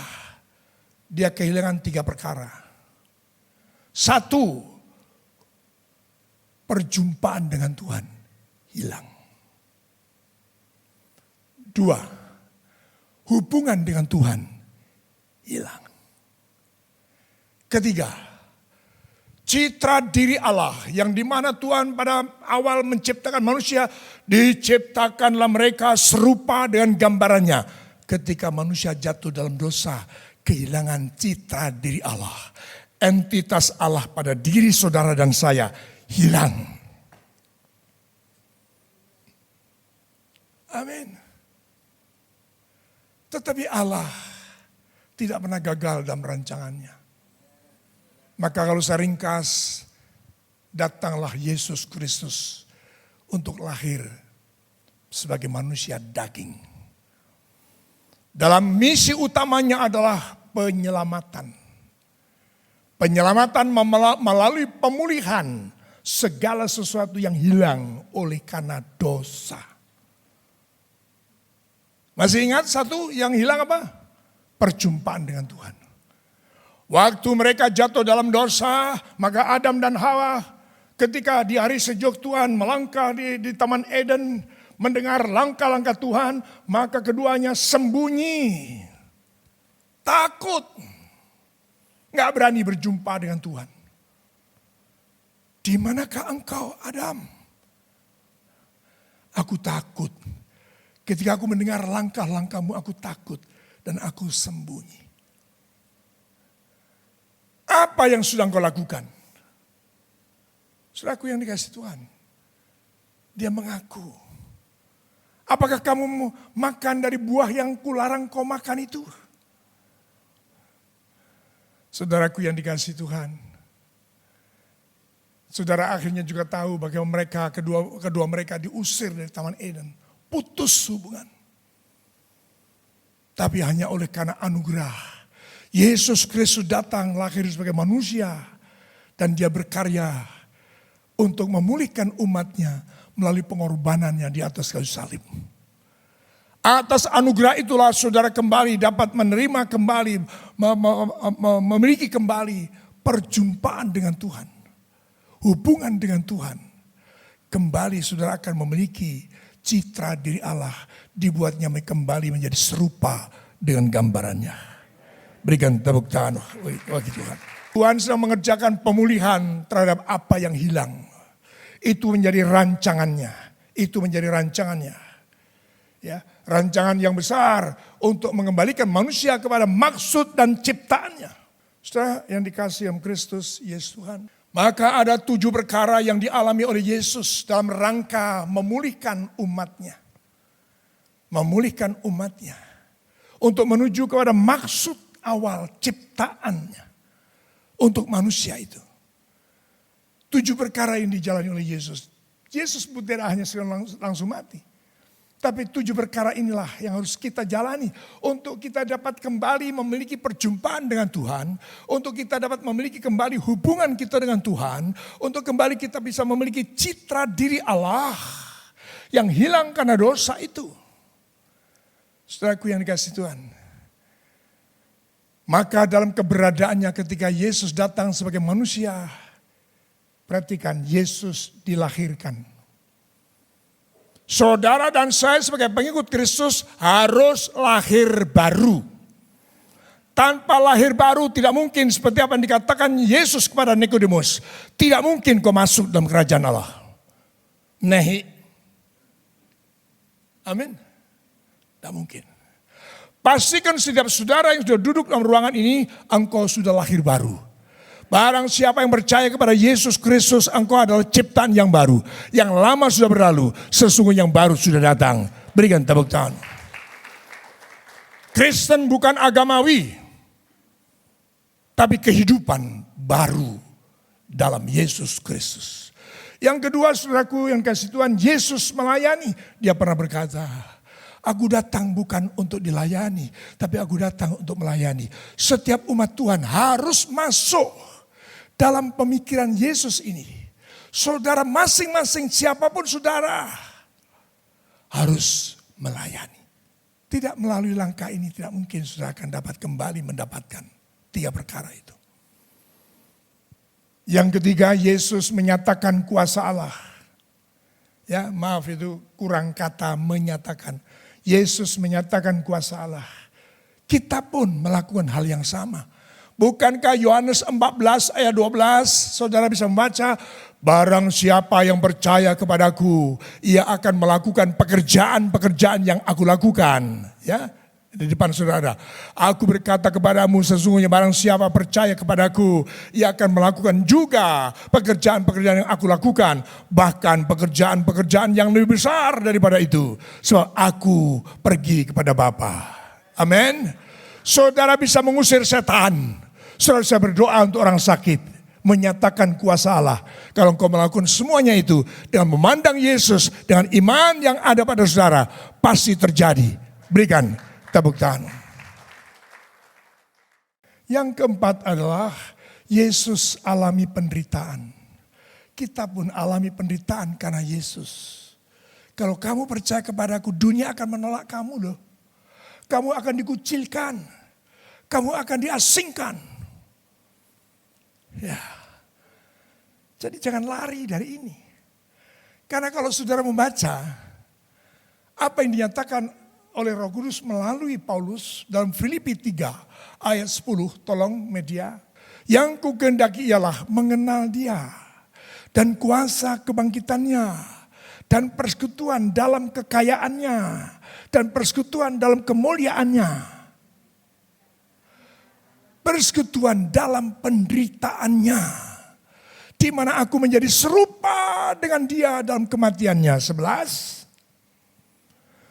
dia kehilangan 3 perkara. 1, perjumpaan dengan Tuhan hilang. 2, hubungan dengan Tuhan hilang. 3, citra diri Allah yang dimana Tuhan pada awal menciptakan manusia, diciptakanlah mereka serupa dengan gambarannya. Ketika manusia jatuh dalam dosa, kehilangan citra diri Allah. Entitas Allah pada diri saudara dan saya hilang. Amin. Tetapi Allah tidak pernah gagal dalam rancangannya. Maka kalau saya ringkas, datanglah Yesus Kristus untuk lahir sebagai manusia daging. Dalam misi utamanya adalah penyelamatan. Penyelamatan melalui pemulihan segala sesuatu yang hilang oleh karena dosa. Masih ingat satu yang hilang apa? Perjumpaan dengan Tuhan. Waktu mereka jatuh dalam dosa, maka Adam dan Hawa ketika di hari sejuk Tuhan melangkah di Taman Eden, mendengar langkah-langkah Tuhan, maka keduanya sembunyi. Takut. Gak berani berjumpa dengan Tuhan. Di manakah engkau, Adam? Aku takut. Ketika aku mendengar langkah-langkahmu, aku takut dan aku sembunyi. Apa yang sudah engkau lakukan? Saudaraku yang dikasihi Tuhan, dia mengaku. Apakah kamu makan dari buah yang kularang kau makan itu? Saudaraku yang dikasihi Tuhan, saudara akhirnya juga tahu bagaimana mereka kedua mereka diusir dari Taman Eden, putus hubungan. Tapi hanya oleh karena anugerah, Yesus Kristus datang lahir sebagai manusia dan dia berkarya untuk memulihkan umatnya melalui pengorbanannya di atas kayu salib. Atas anugerah itulah saudara kembali dapat menerima kembali, memiliki kembali perjumpaan dengan Tuhan. Hubungan dengan Tuhan. Kembali saudara akan memiliki citra diri Allah. Dibuatnya kembali menjadi serupa dengan gambarannya. Berikan tepuk tangan bagi Tuhan. Tuhan sedang mengerjakan pemulihan terhadap apa yang hilang. Itu menjadi rancangannya. Itu menjadi rancangannya. Ya, rancangan yang besar untuk mengembalikan manusia kepada maksud dan ciptaannya. Saudara yang dikasihi oleh Kristus Yesus Tuhan. Maka ada 7 perkara yang dialami oleh Yesus dalam rangka memulihkan umatnya. Memulihkan umatnya. Untuk menuju kepada maksud awal ciptaannya. Untuk manusia itu. 7 perkara yang dijalani oleh Yesus. Yesus tidak hanya langsung mati. Tapi 7 perkara inilah yang harus kita jalani. Untuk kita dapat kembali memiliki perjumpaan dengan Tuhan. Untuk kita dapat memiliki kembali hubungan kita dengan Tuhan. Untuk kembali kita bisa memiliki citra diri Allah. Yang hilang karena dosa itu. Saudaraku yang dikasihi Tuhan. Maka dalam keberadaannya ketika Yesus datang sebagai manusia. Perhatikan, Yesus dilahirkan. Saudara dan saya sebagai pengikut Kristus harus lahir baru. Tanpa lahir baru tidak mungkin seperti apa yang dikatakan Yesus kepada Nikodemus. Tidak mungkin kau masuk dalam kerajaan Allah. Nehi. Amin. Tidak mungkin. Pastikan setiap saudara yang sudah duduk dalam ruangan ini, engkau sudah lahir baru. Barang siapa yang percaya kepada Yesus Kristus, engkau adalah ciptaan yang baru. Yang lama sudah berlalu, sesungguhnya yang baru sudah datang. Berikan tepuk tangan. Kristen bukan agamawi, tapi kehidupan baru dalam Yesus Kristus. Yang kedua saudaraku yang kasih Tuhan, Yesus melayani. Dia pernah berkata, Aku datang bukan untuk dilayani, tapi aku datang untuk melayani. Setiap umat Tuhan harus masuk dalam pemikiran Yesus ini. Saudara masing-masing, siapapun saudara, harus melayani. Tidak melalui langkah ini tidak mungkin saudara akan dapat kembali mendapatkan 3 perkara itu. Yang ketiga, Yesus menyatakan kuasa Allah. Ya, maaf itu kurang kata menyatakan. Yesus menyatakan kuasa Allah. Kita pun melakukan hal yang sama. Bukankah Yohanes 14 ayat 12, saudara bisa membaca, barang siapa yang percaya kepadaku, ia akan melakukan pekerjaan-pekerjaan yang aku lakukan. Ya, di depan saudara. Aku berkata kepadamu, sesungguhnya barang siapa percaya kepadaku, ia akan melakukan juga pekerjaan-pekerjaan yang aku lakukan. Bahkan pekerjaan-pekerjaan yang lebih besar daripada itu. Sebab aku pergi kepada Bapa. Amin. Saudara bisa mengusir setan. Saudara bisa berdoa untuk orang sakit. Menyatakan kuasa Allah. Kalau engkau melakukan semuanya itu dengan memandang Yesus, dengan iman yang ada pada saudara, pasti terjadi. Berikan tepuk tangan. Yang keempat adalah Yesus alami penderitaan. Kita pun alami penderitaan karena Yesus. Kalau kamu percaya kepadaku, dunia akan menolak kamu loh. Kamu akan dikucilkan. Kamu akan diasingkan. Ya. Jadi jangan lari dari ini. Karena kalau saudara membaca apa yang dinyatakan oleh Roh Kudus melalui Paulus dalam Filipi 3 ayat 10, tolong media. Yang kukehendaki ialah mengenal Dia dan kuasa kebangkitannya dan persekutuan dalam kekayaannya dan persekutuan dalam kemuliaannya. Persekutuan dalam penderitaannya, di mana aku menjadi serupa dengan Dia dalam kematiannya. 11.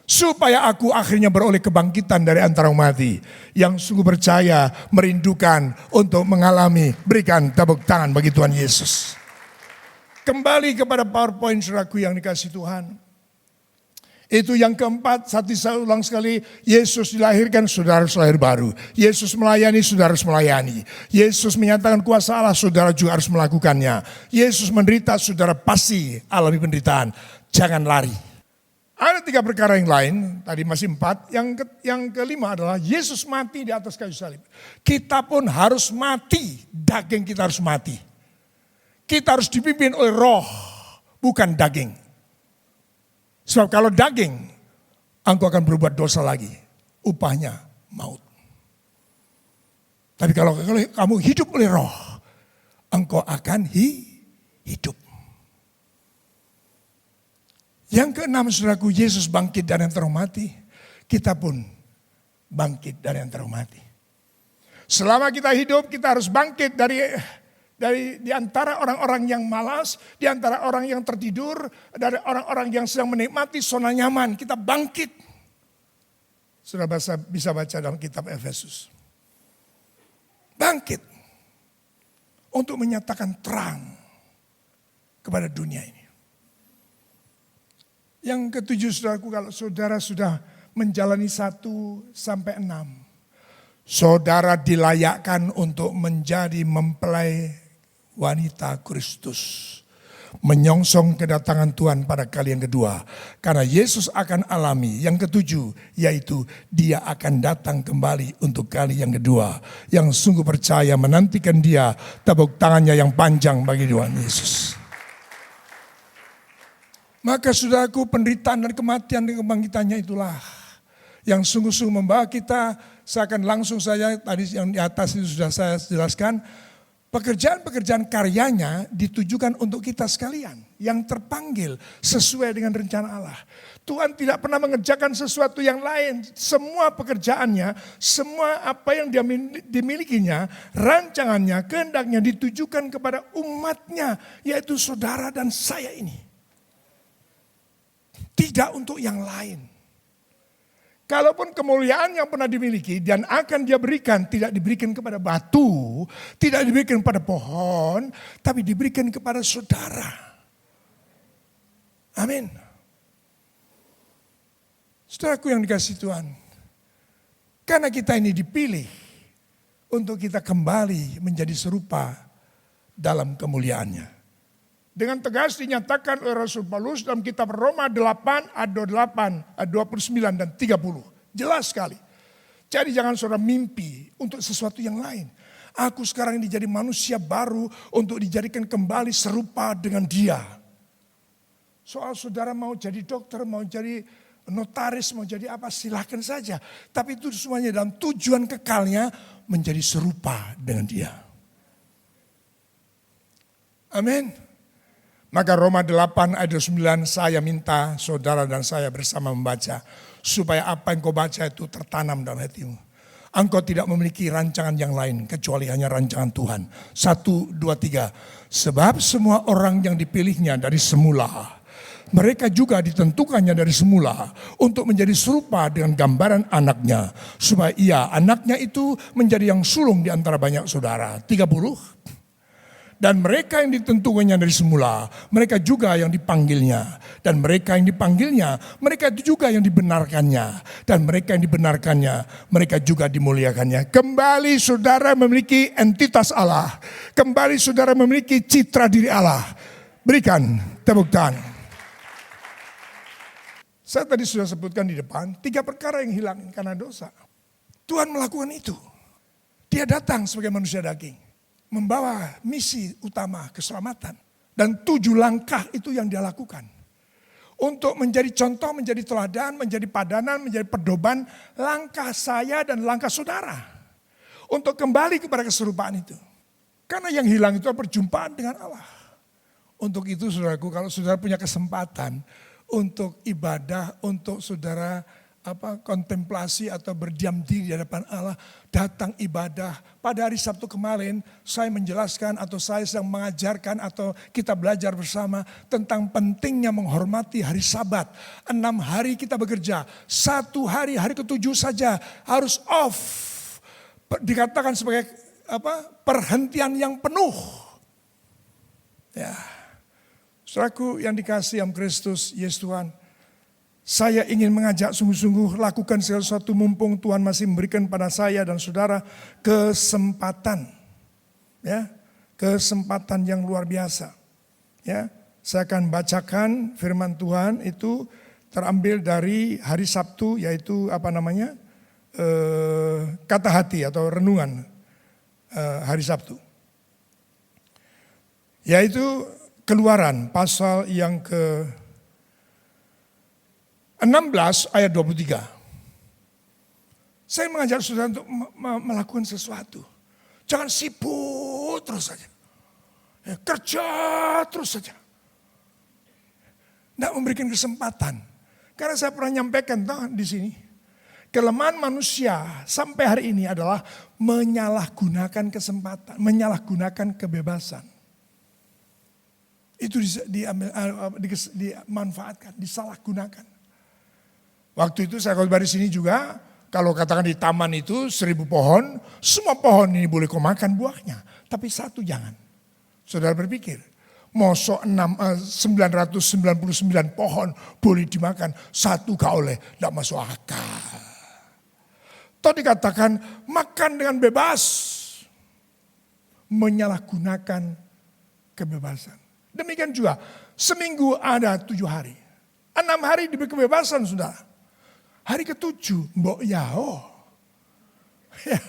Supaya aku akhirnya beroleh kebangkitan dari antara mati. Yang sungguh percaya, merindukan untuk mengalami. Berikan tepuk tangan bagi Tuhan Yesus. Kembali kepada PowerPoint saudaraku yang dikasih Tuhan. Itu yang keempat, saya ulang sekali. Yesus dilahirkan, saudara harus lahir baru. Yesus melayani, saudara harus melayani. Yesus menyatakan kuasa Allah, saudara juga harus melakukannya. Yesus menderita, saudara pasti alami penderitaan. Jangan lari. Ada 3 perkara yang lain, tadi masih 4. Yang kelima adalah Yesus mati di atas kayu salib. Kita pun harus mati, daging kita harus mati. Kita harus dipimpin oleh roh, bukan daging. Sebab kalau daging, engkau akan berbuat dosa lagi. Upahnya maut. Tapi kalau kamu hidup oleh roh, engkau akan hidup. Yang keenam, saudaraku, Yesus bangkit dari antara mati. Kita pun bangkit dari antara mati. Selama kita hidup, kita harus bangkit dari di antara orang-orang yang malas, di antara orang yang tertidur, dari orang-orang yang sedang menikmati zona nyaman. Kita bangkit. Sudah bisa baca dalam kitab Efesus. Bangkit. Untuk menyatakan terang kepada dunia ini. Yang ketujuh, saudaraku, kalau saudara sudah menjalani 1 sampai 6. Saudara dilayakkan untuk menjadi mempelai wanita Kristus. Menyongsong kedatangan Tuhan pada kali yang kedua. Karena Yesus akan alami yang ketujuh, yaitu Dia akan datang kembali untuk kali yang kedua. Yang sungguh percaya menantikan Dia, tepuk tangannya yang panjang bagi Tuhan Yesus. Maka saudaraku, penderitaan dan kematian dan kebangkitannya itulah yang sungguh-sungguh membawa kita. Saya akan langsung saja, tadi yang di atas itu sudah saya jelaskan. Pekerjaan-pekerjaan karyanya ditujukan untuk kita sekalian. Yang terpanggil sesuai dengan rencana Allah. Tuhan tidak pernah mengerjakan sesuatu yang lain. Semua pekerjaannya, semua apa yang dia dimilikinya, rancangannya, kehendaknya ditujukan kepada umatnya. Yaitu saudara dan saya ini. Tidak untuk yang lain. Kalaupun kemuliaan yang pernah dimiliki dan akan dia berikan, tidak diberikan kepada batu, tidak diberikan kepada pohon, tapi diberikan kepada saudara. Amin. Saudaraku yang dikasihi Tuhan, karena kita ini dipilih untuk kita kembali menjadi serupa dalam kemuliaannya. Dengan tegas dinyatakan oleh Rasul Paulus dalam kitab Roma 8 ayat 8, ayat 29 dan 30. Jelas sekali. Jadi jangan saudara mimpi untuk sesuatu yang lain. Aku sekarang ini jadi manusia baru untuk dijadikan kembali serupa dengan dia. Soal saudara mau jadi dokter, mau jadi notaris, mau jadi apa, silahkan saja. Tapi itu semuanya dalam tujuan kekalnya menjadi serupa dengan dia. Amin. Maka Roma 8 ayat 9 saya minta saudara dan saya bersama membaca. Supaya apa yang kau baca itu tertanam dalam hatimu. Engkau tidak memiliki rancangan yang lain kecuali hanya rancangan Tuhan. 1, 2, 3. Sebab semua orang yang dipilihnya dari semula, mereka juga ditentukannya dari semula untuk menjadi serupa dengan gambaran anaknya. Supaya ia, anaknya itu menjadi yang sulung di antara banyak saudara. 30. Dan mereka yang ditentukannya dari semula, mereka juga yang dipanggilnya. Dan mereka yang dipanggilnya, mereka itu juga yang dibenarkannya. Dan mereka yang dibenarkannya, mereka juga dimuliakannya. Kembali saudara memiliki entitas Allah. Kembali saudara memiliki citra diri Allah. Berikan tepuk tangan. Saya tadi sudah sebutkan di depan, 3 perkara yang hilang karena dosa. Tuhan melakukan itu. Dia datang sebagai manusia daging. Membawa misi utama keselamatan. Dan 7 langkah itu yang dia lakukan. Untuk menjadi contoh, menjadi teladan, menjadi padanan, menjadi pedoman langkah saya dan langkah saudara. Untuk kembali kepada keserupaan itu. Karena yang hilang itu perjumpaan dengan Allah. Untuk itu saudaraku, kalau saudara punya kesempatan untuk ibadah, untuk saudara kontemplasi atau berdiam diri di hadapan Allah, datang ibadah. Pada hari Sabtu kemarin saya menjelaskan atau saya sedang mengajarkan atau kita belajar bersama tentang pentingnya menghormati hari Sabat. 6 hari kita bekerja, 1 hari, hari ke-7 saja harus off. Dikatakan sebagai perhentian yang penuh. Ya, saudaraku yang dikasihi dalam Kristus Yesus Tuhan. Saya ingin mengajak sungguh-sungguh lakukan sesuatu mumpung Tuhan masih memberikan pada saya dan saudara kesempatan. Ya, kesempatan yang luar biasa. Ya, saya akan bacakan firman Tuhan itu terambil dari hari Sabtu, yaitu kata hati atau renungan hari Sabtu. Yaitu Keluaran pasal yang ke 16 ayat 23. Saya mengajak saudara untuk melakukan sesuatu. Jangan sibuk terus saja. Ya, kerja terus saja. Tidak memberikan kesempatan. Karena saya pernah nyampaikan di sini. Kelemahan manusia sampai hari ini adalah menyalahgunakan kesempatan. Menyalahgunakan kebebasan. Itu dimanfaatkan, disalahgunakan. Waktu itu saya khotbah di sini juga, kalau katakan di taman itu 1000 pohon, semua pohon ini boleh kau makan buahnya. Tapi 1 jangan. Saudara berpikir, mosok 999 pohon boleh dimakan, 1 gak oleh, tidak masuk akal. Toh dikatakan makan dengan bebas, menyalahgunakan kebebasan. Demikian juga, seminggu ada 7 hari. 6 hari diberi kebebasan saudara. Hari ke-7, mbok yao. Ya.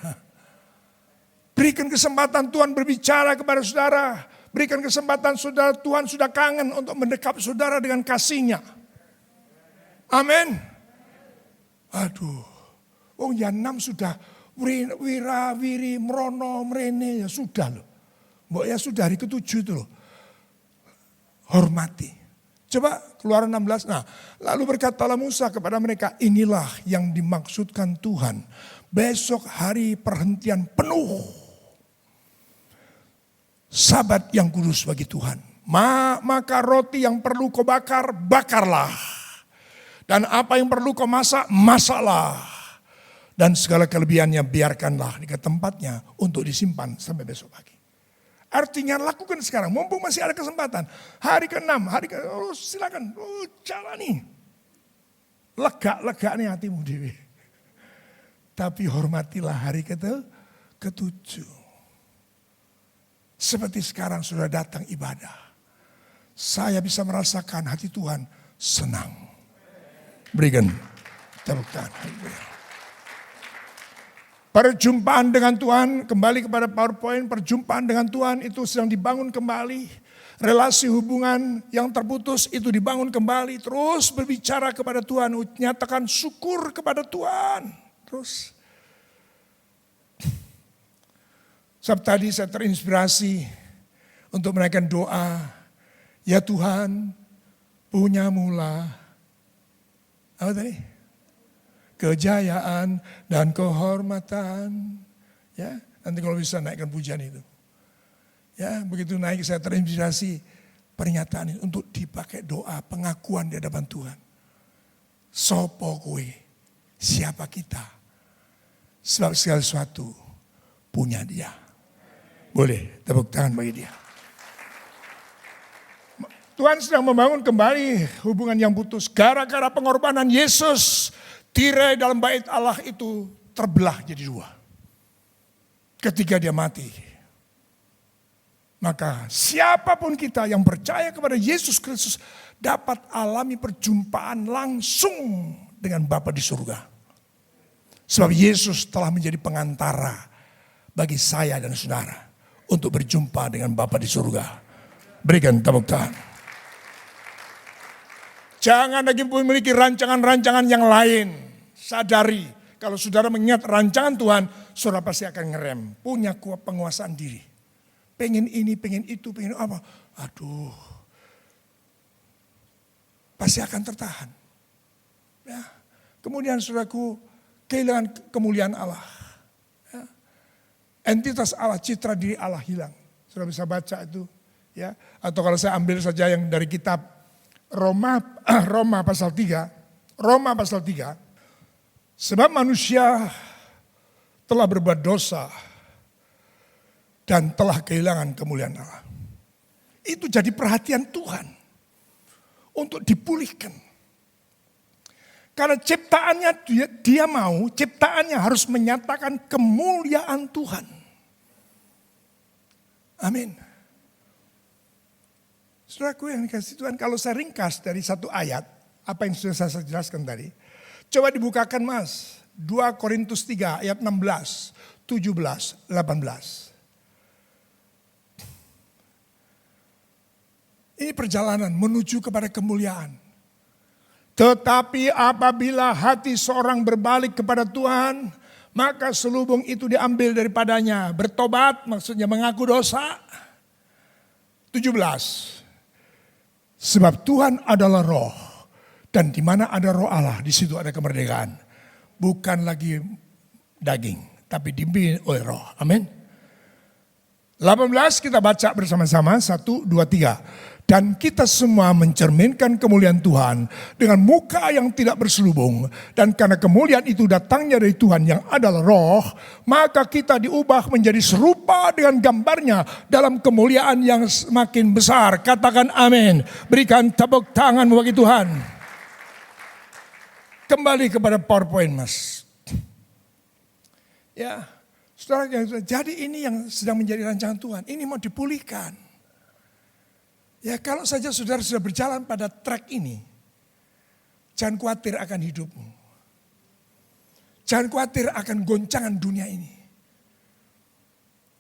Berikan kesempatan Tuhan berbicara kepada saudara. Berikan kesempatan saudara, Tuhan sudah kangen untuk mendekap saudara dengan kasih-Nya. Amin. Aduh. Ya 6 sudah wira, wiri, merono, merene, ya sudah loh. Mbok ya sudah hari ke-7 itu loh. Hormati. Coba Keluaran 16. Nah, lalu berkatalah Musa kepada mereka, inilah yang dimaksudkan Tuhan. Besok hari perhentian penuh. Sabat yang kudus bagi Tuhan. Maka roti yang perlu kau bakar, bakarlah. Dan apa yang perlu kau masak, masaklah. Dan segala kelebihannya biarkanlah di tempatnya untuk disimpan sampai besok pagi. Artinya lakukan sekarang, mumpung masih ada kesempatan. Hari ke-6, silakan, jalani. lega nih hatimu dewi. Tapi hormatilah hari ketujuh. Seperti sekarang sudah datang ibadah. Saya bisa merasakan hati Tuhan senang. Berikan tepuk tangan. Perjumpaan dengan Tuhan, kembali kepada PowerPoint, perjumpaan dengan Tuhan itu sedang dibangun kembali. Relasi hubungan yang terputus itu dibangun kembali. Terus berbicara kepada Tuhan, nyatakan syukur kepada Tuhan. Terus. Sebab tadi saya terinspirasi untuk menaikkan doa. Ya Tuhan, punyamulah. Apa tadi? Kejayaan dan kehormatan. Ya, nanti kalau bisa naikkan pujian itu. Ya, begitu naik saya terinspirasi pernyataan ini untuk dipakai doa pengakuan di hadapan Tuhan. Sopo kowe, siapa kita? Sebab segala sesuatu punya Dia. Boleh tepuk tangan bagi Dia. Tuhan sedang membangun kembali hubungan yang putus. Gara-gara pengorbanan Yesus, tirai dalam bait Allah itu terbelah jadi dua. Ketika Dia mati. Maka siapapun kita yang percaya kepada Yesus Kristus dapat alami perjumpaan langsung dengan Bapa di surga. Sebab Yesus telah menjadi pengantara bagi saya dan saudara untuk berjumpa dengan Bapa di surga. Berikan tepuk tangan. Jangan lagi memiliki rancangan-rancangan yang lain. Sadari kalau saudara mengingat rancangan Tuhan, saudara pasti akan ngerem. Punya penguasaan diri. Pengen ini, pengen itu, pengen apa. Aduh. Pasti akan tertahan. Ya. Kemudian saudaraku kehilangan kemuliaan Allah. Ya. Entitas Allah, citra diri Allah hilang. Saudara bisa baca itu. Ya. Atau kalau saya ambil saja yang dari kitab Roma pasal 3. Roma pasal 3. Sebab manusia telah berbuat dosa dan telah kehilangan kemuliaan Allah. Itu jadi perhatian Tuhan untuk dipulihkan. Karena ciptaannya dia mau, ciptaannya harus menyatakan kemuliaan Tuhan. Amin. Saudaraku yang dikasih Tuhan, kalau saya ringkas dari satu ayat, apa yang sudah saya jelaskan tadi. Coba dibukakan Mas, 2 Korintus 3 ayat 16, 17, 18. Ini perjalanan menuju kepada kemuliaan. Tetapi apabila hati seorang berbalik kepada Tuhan, maka selubung itu diambil daripadanya. Bertobat maksudnya mengaku dosa. 17. Sebab Tuhan adalah roh. Dan di mana ada roh Allah, di situ ada kemerdekaan. Bukan lagi daging, tapi dipimpin oleh roh. Amin. 18 kita baca bersama-sama. 1, 2, 3. Dan kita semua mencerminkan kemuliaan Tuhan dengan muka yang tidak berselubung. Dan karena kemuliaan itu datangnya dari Tuhan yang adalah roh, maka kita diubah menjadi serupa dengan gambarnya dalam kemuliaan yang semakin besar. Katakan amin. Berikan tepuk tangan bagi Tuhan. Kembali kepada PowerPoint Mas. Ya, saudara, jadi ini yang sedang menjadi rancangan Tuhan. Ini mau dipulihkan. Ya kalau saja saudara sudah berjalan pada track ini, jangan khawatir akan hidupmu. Jangan khawatir akan goncangan dunia ini.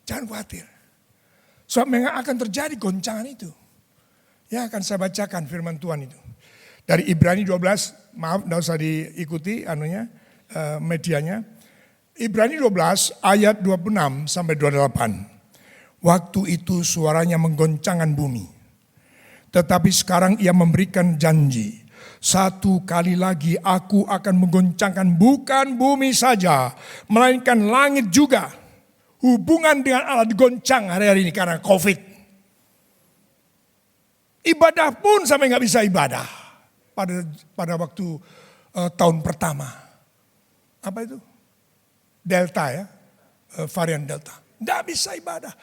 Jangan khawatir. Sebab memang akan terjadi goncangan itu. Ya akan saya bacakan firman Tuhan itu. Dari Ibrani 12, maaf tidak usah diikuti medianya. Ibrani 12 ayat 26 sampai 28. Waktu itu suaranya menggoncangkan bumi. Tetapi sekarang ia memberikan janji. Satu kali lagi aku akan menggoncangkan bukan bumi saja, melainkan langit juga. Hubungan dengan Allah digoncang hari-hari ini karena COVID. Ibadah pun sampai nggak bisa ibadah pada waktu tahun pertama. Apa itu? Delta ya, varian Delta. Nggak bisa ibadah.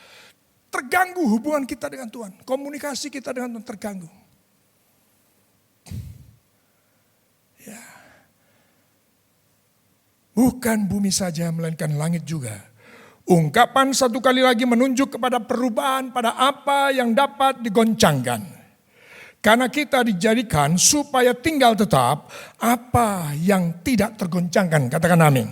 Terganggu hubungan kita dengan Tuhan. Komunikasi kita dengan Tuhan terganggu. Ya. Bukan bumi saja, melainkan langit juga. Ungkapan satu kali lagi menunjuk kepada perubahan pada apa yang dapat digoncangkan. Karena kita dijadikan supaya tinggal tetap apa yang tidak tergoncangkan. Katakan amin.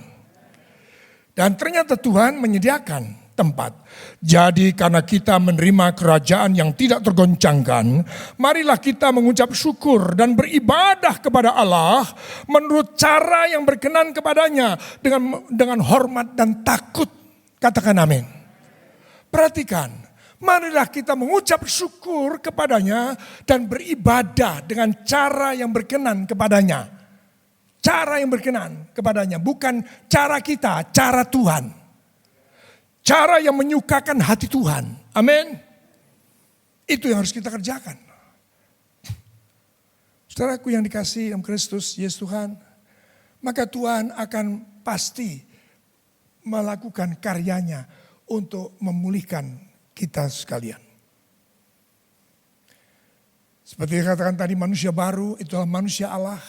Dan ternyata Tuhan menyediakan tempat. Jadi karena kita menerima kerajaan yang tidak tergoncangkan, marilah kita mengucap syukur dan beribadah kepada Allah menurut cara yang berkenan kepadanya dengan hormat dan takut. Katakan amin. Perhatikan, marilah kita mengucap syukur kepadanya dan beribadah dengan cara yang berkenan kepadanya. Cara yang berkenan kepadanya, bukan cara kita, cara Tuhan. Cara yang menyukakan hati Tuhan. Amin. Itu yang harus kita kerjakan. Saudaraku yang dikasihi dalam Kristus Yesus Tuhan, maka Tuhan akan pasti melakukan karyanya untuk memulihkan kita sekalian. Seperti dikatakan tadi, manusia baru itulah manusia Allah.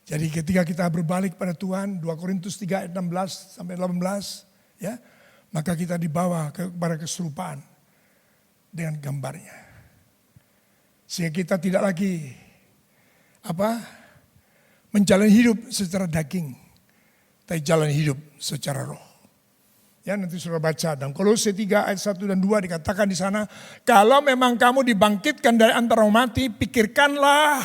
Jadi ketika kita berbalik pada Tuhan, 2 Korintus 3 ayat 16 sampai 18, ya, maka kita dibawa kepada keserupaan dengan gambarnya. Sehingga kita tidak lagi menjalani hidup secara daging, tapi jalan hidup secara roh. Ya, nanti sudah baca dalam Kolose 3 ayat 1 dan 2 dikatakan di sana, kalau memang kamu dibangkitkan dari antara mati, pikirkanlah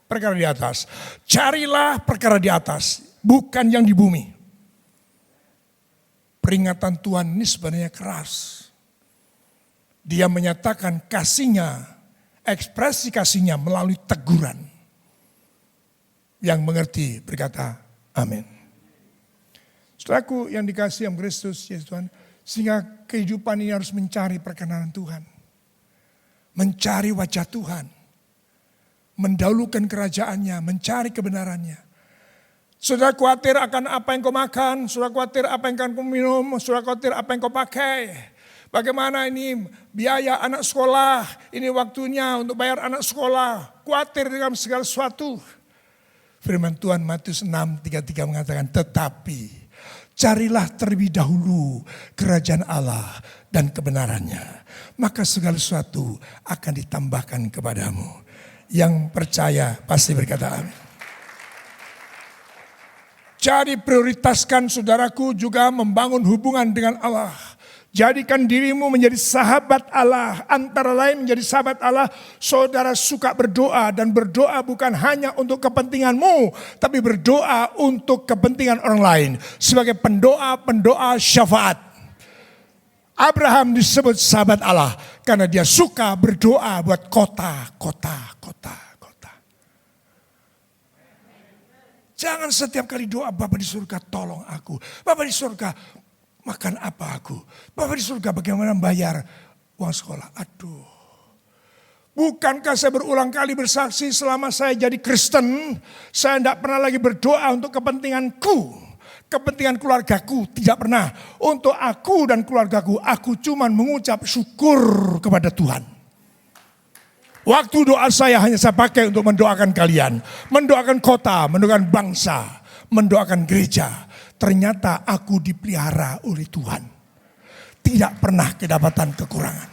perkara di atas. Carilah perkara di atas, bukan yang di bumi. Peringatan Tuhan ini sebenarnya keras. Dia menyatakan kasihnya, ekspresi kasihnya melalui teguran. Yang mengerti berkata amin. Saudaraku yang dikasihi dalam Kristus Yesus Tuhan, sehingga kehidupan ini harus mencari perkenanan Tuhan. Mencari wajah Tuhan. Mendahulukan kerajaannya, mencari kebenarannya. Saudara khawatir akan apa yang kau makan, saudara khawatir apa yang akan kau minum, saudara khawatir apa yang kau pakai. Bagaimana ini biaya anak sekolah, ini waktunya untuk bayar anak sekolah. Khawatir dengan segala sesuatu. Firman Tuhan Matius 6:33 mengatakan, tetapi carilah terlebih dahulu kerajaan Allah dan kebenarannya. Maka segala sesuatu akan ditambahkan kepadamu. Yang percaya pasti berkata amin. Jadi prioritaskan saudaraku juga membangun hubungan dengan Allah. Jadikan dirimu menjadi sahabat Allah. Antara lain menjadi sahabat Allah, saudara suka berdoa. Dan berdoa bukan hanya untuk kepentinganmu, tapi berdoa untuk kepentingan orang lain. Sebagai pendoa syafaat. Abraham disebut sahabat Allah karena dia suka berdoa buat kota. Jangan setiap kali doa, Bapa di surga tolong aku. Bapa di surga makan apa aku. Bapa di surga bagaimana bayar uang sekolah. Aduh. Bukankah saya berulang kali bersaksi selama saya jadi Kristen. Saya tidak pernah lagi berdoa untuk kepentinganku. Kepentingan keluargaku. Tidak pernah. Untuk aku dan keluargaku. Aku cuma mengucap syukur kepada Tuhan. Waktu doa saya hanya saya pakai untuk mendoakan kalian. Mendoakan kota, mendoakan bangsa, mendoakan gereja. Ternyata aku dipelihara oleh Tuhan. Tidak pernah kedapatan kekurangan.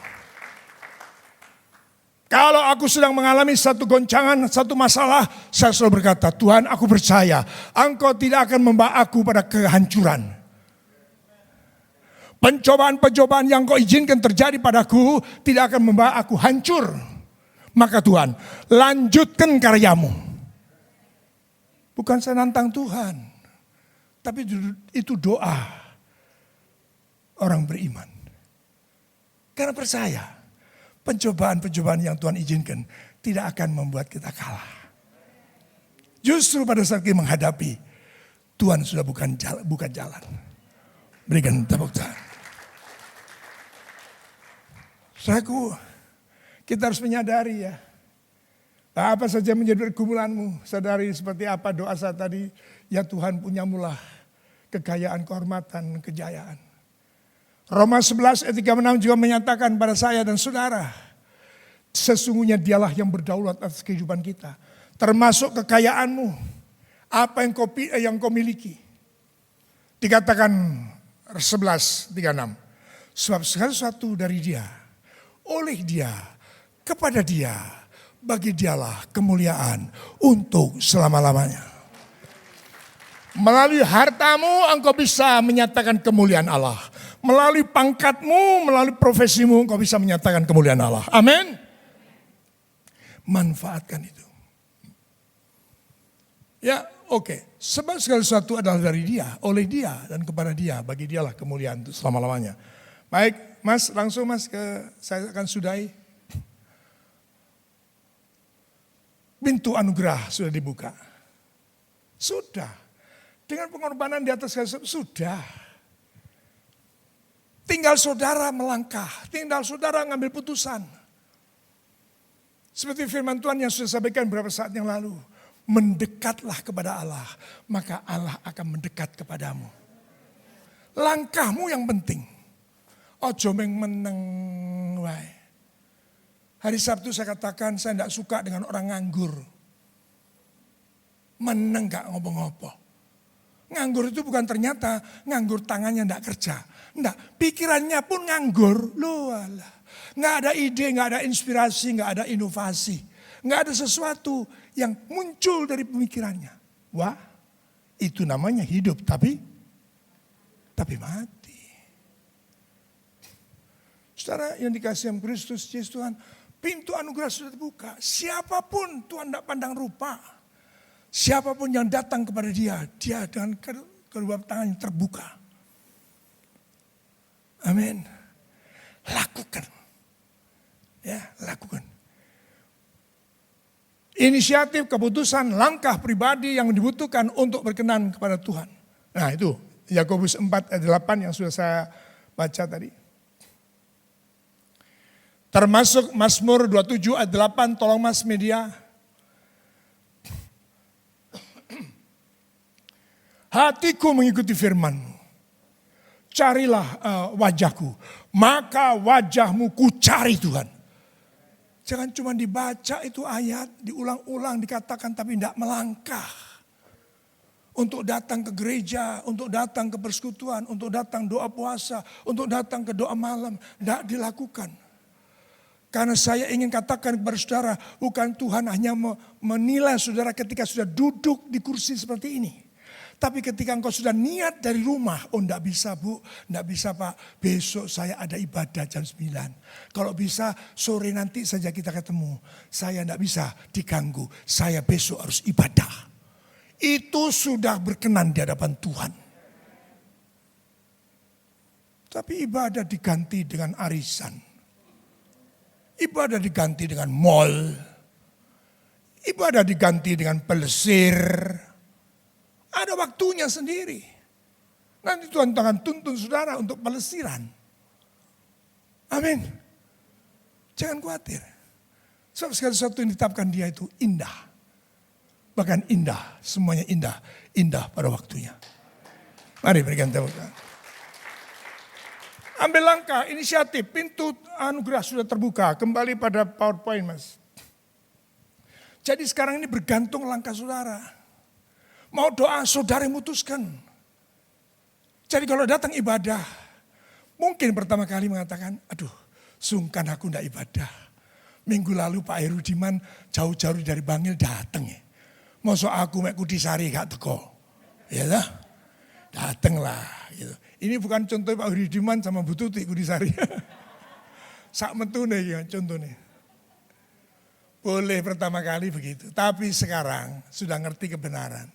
Kalau aku sedang mengalami satu goncangan, satu masalah, saya selalu berkata, Tuhan aku percaya, Engkau tidak akan membawa aku pada kehancuran. Pencobaan-pencobaan yang Kau izinkan terjadi padaku, tidak akan membawa aku hancur. Maka Tuhan, lanjutkan karyamu. Bukan saya nantang Tuhan. Tapi itu doa orang beriman. Karena percaya, pencobaan-pencobaan yang Tuhan izinkan tidak akan membuat kita kalah. Justru pada saat kita menghadapi, Tuhan sudah bukan jalan. Berikan tepuk tangan. Saudaraku, kita harus menyadari ya. Apa saja menjadi pergumulanmu. Sadari seperti apa doa saya tadi. Ya Tuhan punyamulah kekayaan, kehormatan, kejayaan. Roma 11 ayat 36 juga menyatakan pada saya dan saudara. Sesungguhnya dialah yang berdaulat atas kehidupan kita. Termasuk kekayaanmu. Apa yang kau miliki. Dikatakan 11:36. Sebab segala sesuatu dari Dia, oleh Dia, kepada Dia, bagi Dialah kemuliaan untuk selama-lamanya. Melalui hartamu engkau bisa menyatakan kemuliaan Allah. Melalui pangkatmu, melalui profesimu engkau bisa menyatakan kemuliaan Allah. Amin. Manfaatkan itu. Ya, oke. Sebab segala sesuatu adalah dari Dia, oleh Dia, dan kepada Dia, bagi Dialah kemuliaan untuk selama-lamanya. Baik, Mas, langsung Mas saya akan sudahi. Pintu anugerah sudah dibuka. Sudah. Dengan pengorbanan di atas segala sesuatu, sudah. Tinggal saudara melangkah, tinggal saudara ngambil putusan. Seperti firman Tuhan yang sudah sampaikan beberapa saat yang lalu. Mendekatlah kepada Allah, maka Allah akan mendekat kepadamu. Langkahmu yang penting. Ojo meneng wae. Hari Sabtu saya katakan saya tidak suka dengan orang nganggur. Meneng gak ngopo-ngopo. Nganggur itu bukan ternyata nganggur tangannya tidak kerja. Enggak, pikirannya pun nganggur. Loh alah. Nggak ada ide, nggak ada inspirasi, nggak ada inovasi. Nggak ada sesuatu yang muncul dari pemikirannya. Wah, itu namanya hidup tapi mati. Saudara yang dikasihi Kristus Yesus Tuhan, pintu anugerah sudah terbuka. Siapapun Tuhan tidak pandang rupa. Siapapun yang datang kepada Dia dengan kedua tangannya terbuka. Amin. Lakukan. Ya, lakukan. Inisiatif, keputusan, langkah pribadi yang dibutuhkan untuk berkenan kepada Tuhan. Nah itu, Yakobus 4 ayat 8 yang sudah saya baca tadi. Termasuk Mazmur 27 ayat 8, tolong Mas media. Hatiku mengikuti firman-Mu. Carilah wajahku, maka wajahmu ku cari Tuhan. Jangan cuma dibaca itu ayat, diulang-ulang, dikatakan tapi tidak melangkah. Untuk datang ke gereja, untuk datang ke persekutuan, untuk datang doa puasa, untuk datang ke doa malam. Tidak dilakukan. Karena saya ingin katakan kepada saudara, bukan Tuhan hanya menilai saudara ketika sudah duduk di kursi seperti ini. Tapi ketika engkau sudah niat dari rumah, oh enggak bisa Bu, enggak bisa Pak, besok saya ada ibadah jam 9. Kalau bisa sore nanti saja kita ketemu. Saya enggak bisa diganggu, saya besok harus ibadah. Itu sudah berkenan di hadapan Tuhan. Tapi ibadah diganti dengan arisan. Ibadah diganti dengan mall. Ibadah diganti dengan pelesir. Ada waktunya sendiri. Nanti Tuhan akan tuntun saudara untuk pelesiran. Amin. Jangan khawatir. Sebab segala sesuatu yang ditetapkan Dia itu indah. Bahkan indah, semuanya indah. Indah pada waktunya. Mari berikan tepuk tangan. Ambil langkah, inisiatif, pintu anugerah sudah terbuka. Kembali pada PowerPoint Mas. Jadi sekarang ini bergantung langkah saudara. Mau doa saudara yang memutuskan. Jadi kalau datang ibadah, mungkin pertama kali mengatakan, aduh sungkan aku tidak ibadah. Minggu lalu Pak Heru Diman jauh-jauh dari Bangil datang ya. Masa aku mek Kudisari gak teko. Ya lah, datang lah. Gitu. Ini bukan contoh Pak Heru Diman sama Bu Tuti Kudisari. Sak metune ya contohnya. Boleh pertama kali begitu. Tapi sekarang sudah ngerti kebenaran.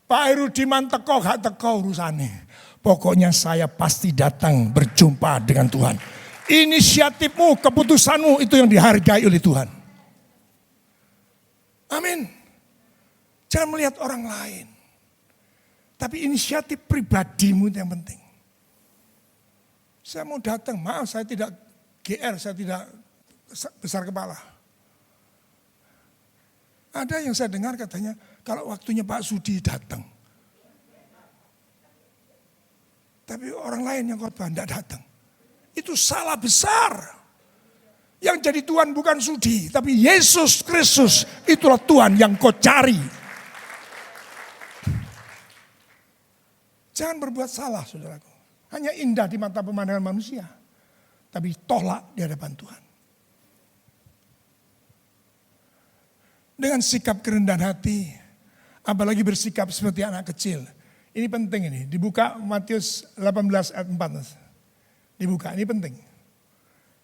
Pak Heru Diman teko gak teko urusannya. Pokoknya saya pasti datang berjumpa dengan Tuhan. Inisiatifmu, keputusanmu itu yang dihargai oleh Tuhan. Amin. Jangan melihat orang lain. Tapi inisiatif pribadimu itu yang penting. Saya mau datang, maaf saya tidak GR, saya tidak besar kepala. Ada yang saya dengar katanya, kalau waktunya Pak Sudi datang. Tapi orang lain yang khotbah tidak datang. Itu salah besar. Yang jadi Tuhan bukan Sudi, tapi Yesus Kristus. Itulah Tuhan yang kau cari. Jangan berbuat salah, saudaraku. Hanya indah di mata pemandangan manusia. Tapi tolak di hadapan Tuhan. Dengan sikap kerendahan hati, apalagi bersikap seperti anak kecil. Ini penting ini, dibuka Matius 18 ayat 4. Dibuka, ini penting.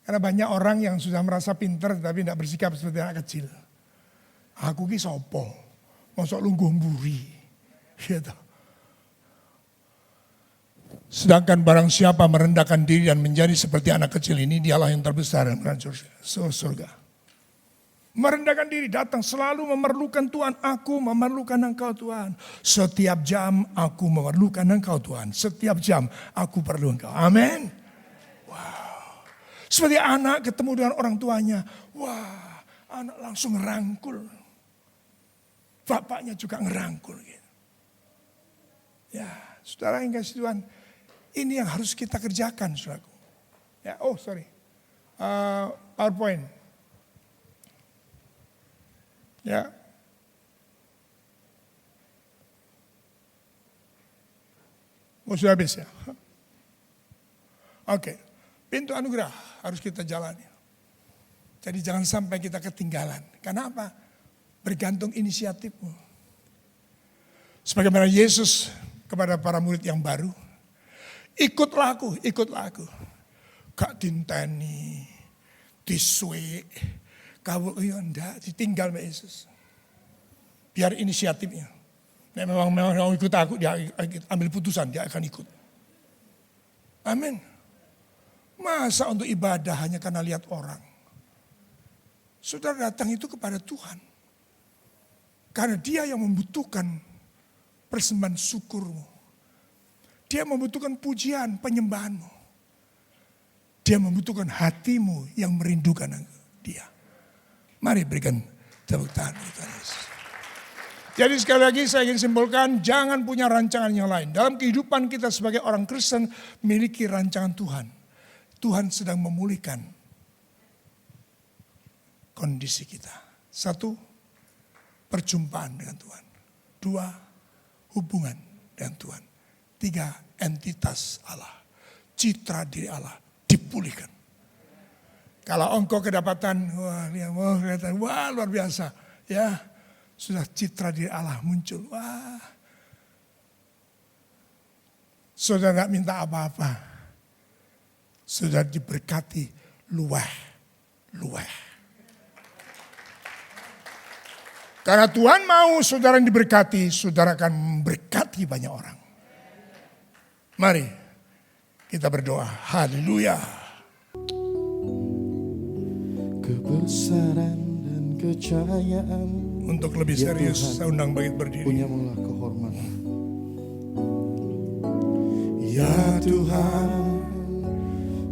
Karena banyak orang yang sudah merasa pintar tapi tidak bersikap seperti anak kecil. Aku ki sopo, mosok lungguh mburi. Gitu. Sedangkan barang siapa merendahkan diri dan menjadi seperti anak kecil ini, dialah yang terbesar dalam kerajaan surga. Merendahkan diri, datang selalu memerlukan Tuhan. Aku memerlukan Engkau Tuhan. Setiap jam aku memerlukan Engkau Tuhan. Setiap jam aku perlu Engkau. Amin. Wow. Seperti anak ketemu dengan orang tuanya. Wah, anak langsung ngerangkul. Bapaknya juga ngerangkul. Gitu. Ya, saudara yang kasih Tuhan. Ini yang harus kita kerjakan, saudaraku. Ya, PowerPoint. Ya. Sudah habis ya? Oke. Pintu anugerah harus kita jalani. Jadi jangan sampai kita ketinggalan. Karena apa? Bergantung inisiatifmu. Sebagaimana Yesus kepada para murid yang baru. Ikutlah aku. Gak dinteni, disuik. Kau enggak, ditinggal sama Yesus. Biar inisiatifnya. Nah, memang mau ikut aku, dia ambil putusan, dia akan ikut. Amin. Masa untuk ibadah hanya karena lihat orang. Saudara datang itu kepada Tuhan. Karena dia yang membutuhkan persembahan syukurmu. Dia membutuhkan pujian, penyembahanmu. Dia membutuhkan hatimu yang merindukan dia. Mari berikan tepuk tangan untuk Yesus. Jadi sekali lagi saya ingin simpulkan, jangan punya rancangan yang lain. Dalam kehidupan kita sebagai orang Kristen, miliki rancangan Tuhan. Tuhan sedang memulihkan kondisi kita. 1, perjumpaan dengan Tuhan. 2, hubungan dengan Tuhan. 3, entitas Allah. Citra diri Allah dipulihkan. Kalau engkau kedapatan, wah luar biasa. Ya, sudah citra diri Allah muncul. Wah. Sudah gak minta apa-apa. Sudah diberkati luweh. Karena Tuhan mau saudara yang diberkati, saudara akan memberkati banyak orang. Mari kita berdoa. Haleluya. Kebesaran dan kejayaan. Untuk lebih serius, saya undang Bagit berdiri. Punyamulah kehormatan. Ya Tuhan,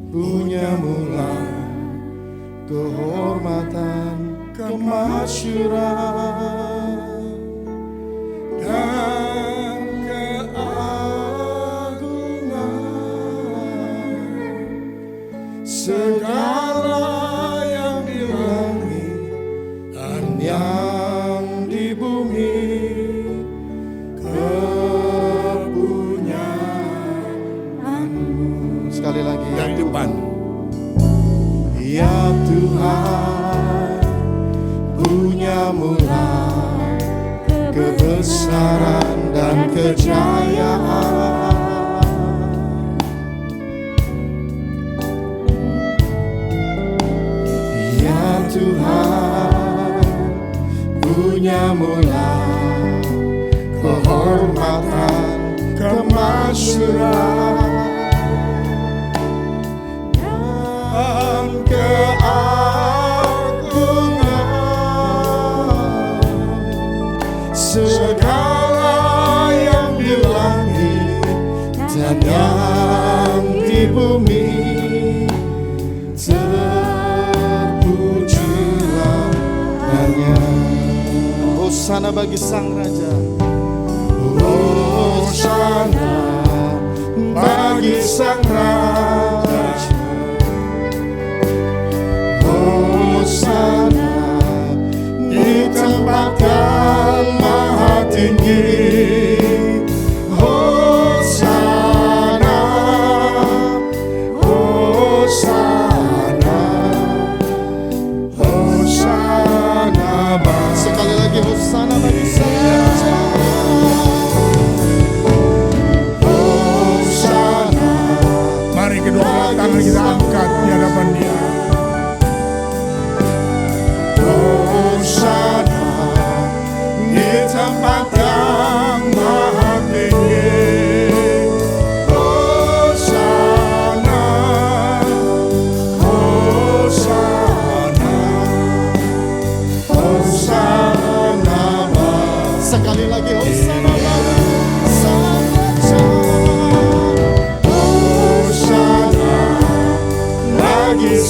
punyamulah kehormatan, kemasyuran dan keagungan. Segala yang di bumi kepunyaanmu. Sekali lagi dari depan. Ya Tuhan, punyamulah kebesaran dan kejayaan. Ya Tuhan, punyamulah kehormatan, kemasyuran dan keagungan. Segala yang di langit dan yang di bumi, terpujilah hanya. Hosana bagi Sang Raja. Hosana bagi Sang Raja. Hosana ditempatkan maha tinggi. Hosana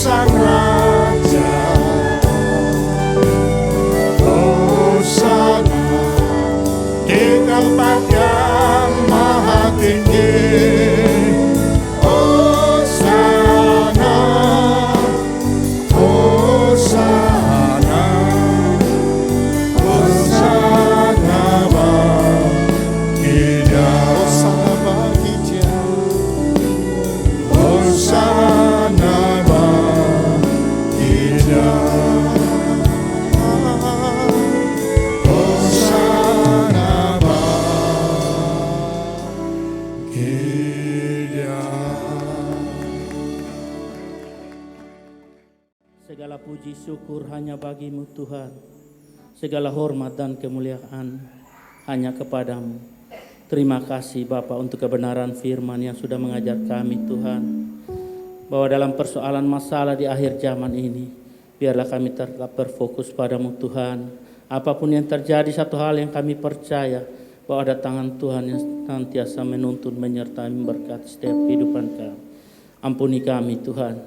Sang Raja. Hosana di tempat yang maha tinggi. Hosana, Hosana, Hosana bagi Dia. Hosana bagi Dia. Hosana bagi Dia. Hosana bagi Dia. Segala puji syukur hanya bagi-Mu Tuhan. Segala hormat dan kemuliaan hanya kepadamu. Terima kasih Bapa untuk kebenaran firman yang sudah mengajar kami Tuhan. Bahwa dalam persoalan masalah di akhir zaman ini, biarlah kami tetap berfokus padamu Tuhan. Apapun yang terjadi, satu hal yang kami percaya, bahwa ada tangan Tuhan yang senantiasa menuntun, menyertai, memberkati setiap kehidupan kami. Ampuni kami Tuhan,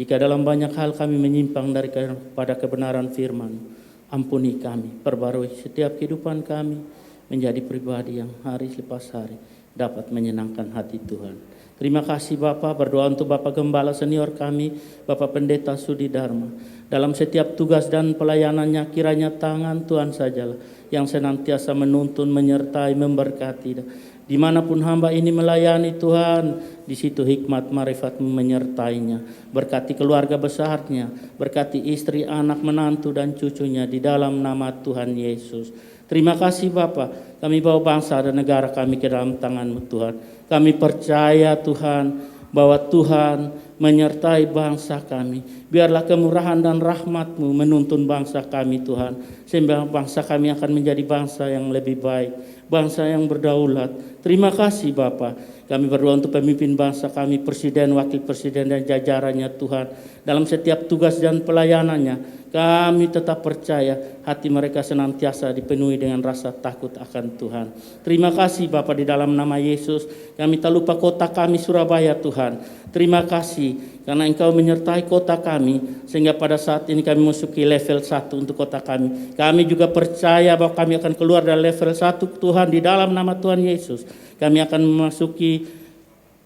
jika dalam banyak hal kami menyimpang daripada kebenaran firman. Ampuni kami, perbarui setiap kehidupan kami menjadi pribadi yang hari lepas hari dapat menyenangkan hati Tuhan. Terima kasih Bapa, berdoa untuk Bapak Gembala senior kami, Bapak Pendeta Sudi Dharma. Dalam setiap tugas dan pelayanannya, kiranya tangan Tuhan sajalah yang senantiasa menuntun, menyertai, memberkati. Dimanapun hamba ini melayani Tuhan, di situ hikmat marifat-Mu menyertainya. Berkati keluarga besarnya, berkati istri, anak, menantu, dan cucunya di dalam nama Tuhan Yesus. Terima kasih Bapa, kami bawa bangsa dan negara kami ke dalam tangan-Mu Tuhan. Kami percaya Tuhan, bahwa Tuhan menyertai bangsa kami. Biarlah kemurahan dan rahmat-Mu menuntun bangsa kami Tuhan. Sehingga bangsa kami akan menjadi bangsa yang lebih baik, bangsa yang berdaulat. Terima kasih Bapa. Kami berdoa untuk pemimpin bangsa kami, presiden, wakil presiden, dan jajarannya Tuhan. Dalam setiap tugas dan pelayanannya, kami tetap percaya hati mereka senantiasa dipenuhi dengan rasa takut akan Tuhan. Terima kasih Bapa, di dalam nama Yesus. Kami tak lupa kota kami Surabaya Tuhan. Terima kasih karena Engkau menyertai kota kami, sehingga pada saat ini kami memasuki level 1 untuk kota kami. Kami juga percaya bahwa kami akan keluar dari level 1 Tuhan, di dalam nama Tuhan Yesus. Kami akan memasuki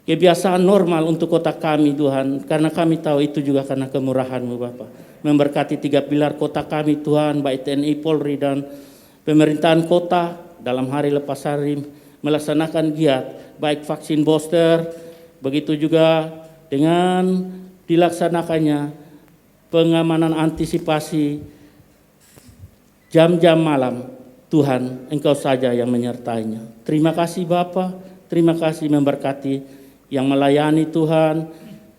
kebiasaan normal untuk kota kami Tuhan, karena kami tahu itu juga karena kemurahan-Mu Bapa. Memberkati 3 pilar kota kami Tuhan, baik TNI, Polri, dan pemerintahan kota dalam hari lepas hari melaksanakan giat, baik vaksin booster, begitu juga dengan dilaksanakannya pengamanan antisipasi jam-jam malam. Tuhan, Engkau saja yang menyertainya. Terima kasih Bapa, terima kasih memberkati yang melayani Tuhan,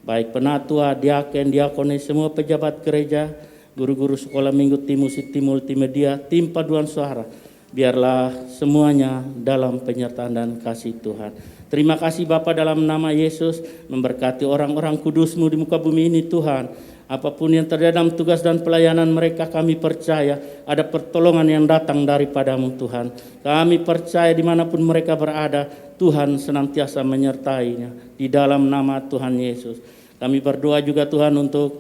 baik penatua, diaken, diakonis, semua pejabat gereja, guru-guru sekolah minggu, tim musik, tim multimedia, tim paduan suara. Biarlah semuanya dalam penyertaan dan kasih Tuhan. Terima kasih Bapa, dalam nama Yesus, memberkati orang-orang kudus-Mu di muka bumi ini Tuhan. Apapun yang terjadi dalam tugas dan pelayanan mereka, kami percaya ada pertolongan yang datang daripada-Mu Tuhan. Kami percaya dimanapun mereka berada, Tuhan senantiasa menyertainya. Di dalam nama Tuhan Yesus. Kami berdoa juga Tuhan untuk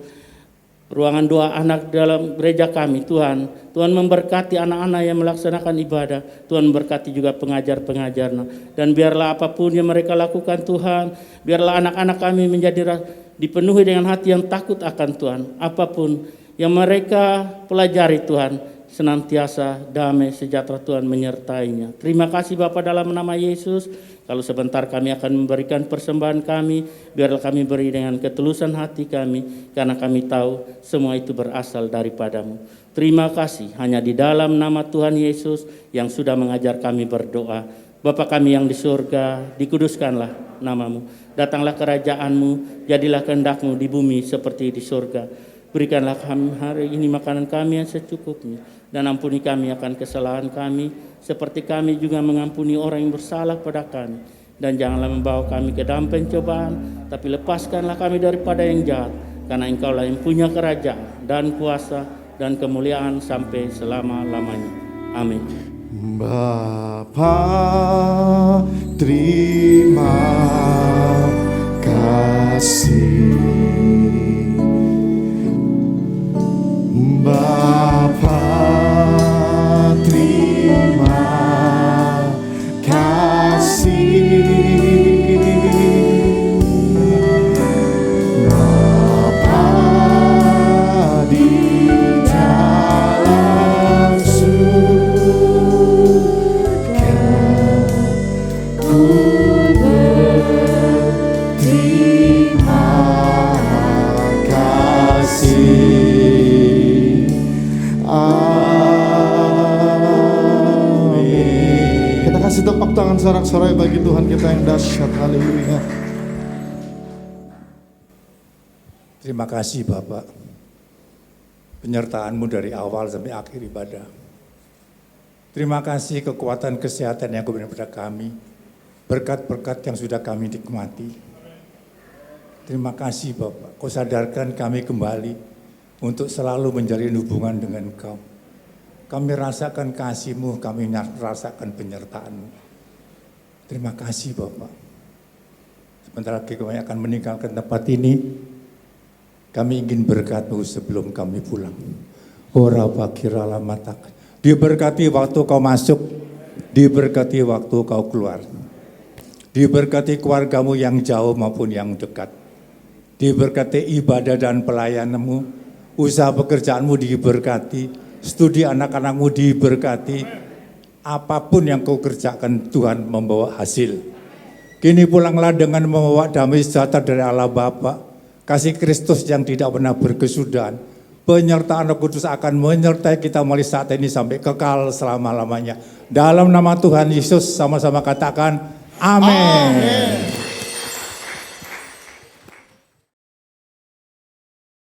ruangan doa anak dalam gereja kami Tuhan. Tuhan memberkati anak-anak yang melaksanakan ibadah. Tuhan memberkati juga pengajar-pengajarnya. Dan biarlah apapun yang mereka lakukan Tuhan, biarlah anak-anak kami menjadi dipenuhi dengan hati yang takut akan Tuhan. Apapun yang mereka pelajari Tuhan, senantiasa damai sejahtera Tuhan menyertainya. Terima kasih Bapa, dalam nama Yesus. Kalau sebentar kami akan memberikan persembahan kami, biarlah kami beri dengan ketulusan hati kami, karena kami tahu semua itu berasal daripada-Mu. Terima kasih, hanya di dalam nama Tuhan Yesus yang sudah mengajar kami berdoa. Bapa kami yang di surga, dikuduskanlah nama-Mu. Datanglah kerajaan-Mu, jadilah kehendak-Mu di bumi seperti di surga. Berikanlah kami hari ini makanan kami yang secukupnya, dan ampuni kami akan kesalahan kami, seperti kami juga mengampuni orang yang bersalah pada kami. Dan janganlah membawa kami ke dalam pencobaan, tapi lepaskanlah kami daripada yang jahat, karena Engkaulah yang punya kerajaan dan kuasa dan kemuliaan sampai selama-lamanya. Amin. Bapa, terima kasih sorak-sorai bagi Tuhan kita yang dahsyat. Haleluya. Terima kasih Bapak, penyertaan-Mu dari awal sampai akhir ibadah. Terima kasih kekuatan kesehatan yang Kau berikan kepada kami, berkat-berkat yang sudah kami nikmati. Terima kasih Bapak, Kau sadarkan kami kembali untuk selalu menjalin hubungan dengan Kau. Kami rasakan kasih-Mu, kami rasakan penyertaan-Mu. Terima kasih Bapak. Sebentar lagi kami akan meninggalkan tempat ini. Kami ingin berkat-Mu sebelum kami pulang. Ora bakirala matak. Diberkati waktu Kau masuk, diberkati waktu Kau keluar. Diberkati keluarga-Mu yang jauh maupun yang dekat. Diberkati ibadah dan pelayanan-Mu, usaha pekerjaan-Mu diberkati, studi anak-anak-Mu diberkati. Apapun yang Kau kerjakan, Tuhan membawa hasil. Kini pulanglah dengan membawa damai sejahtera dari Allah Bapa, kasih Kristus yang tidak pernah berkesudahan, penyertaan Roh Kudus akan menyertai kita mulai saat ini sampai kekal selama-lamanya. Dalam nama Tuhan Yesus sama-sama katakan amin.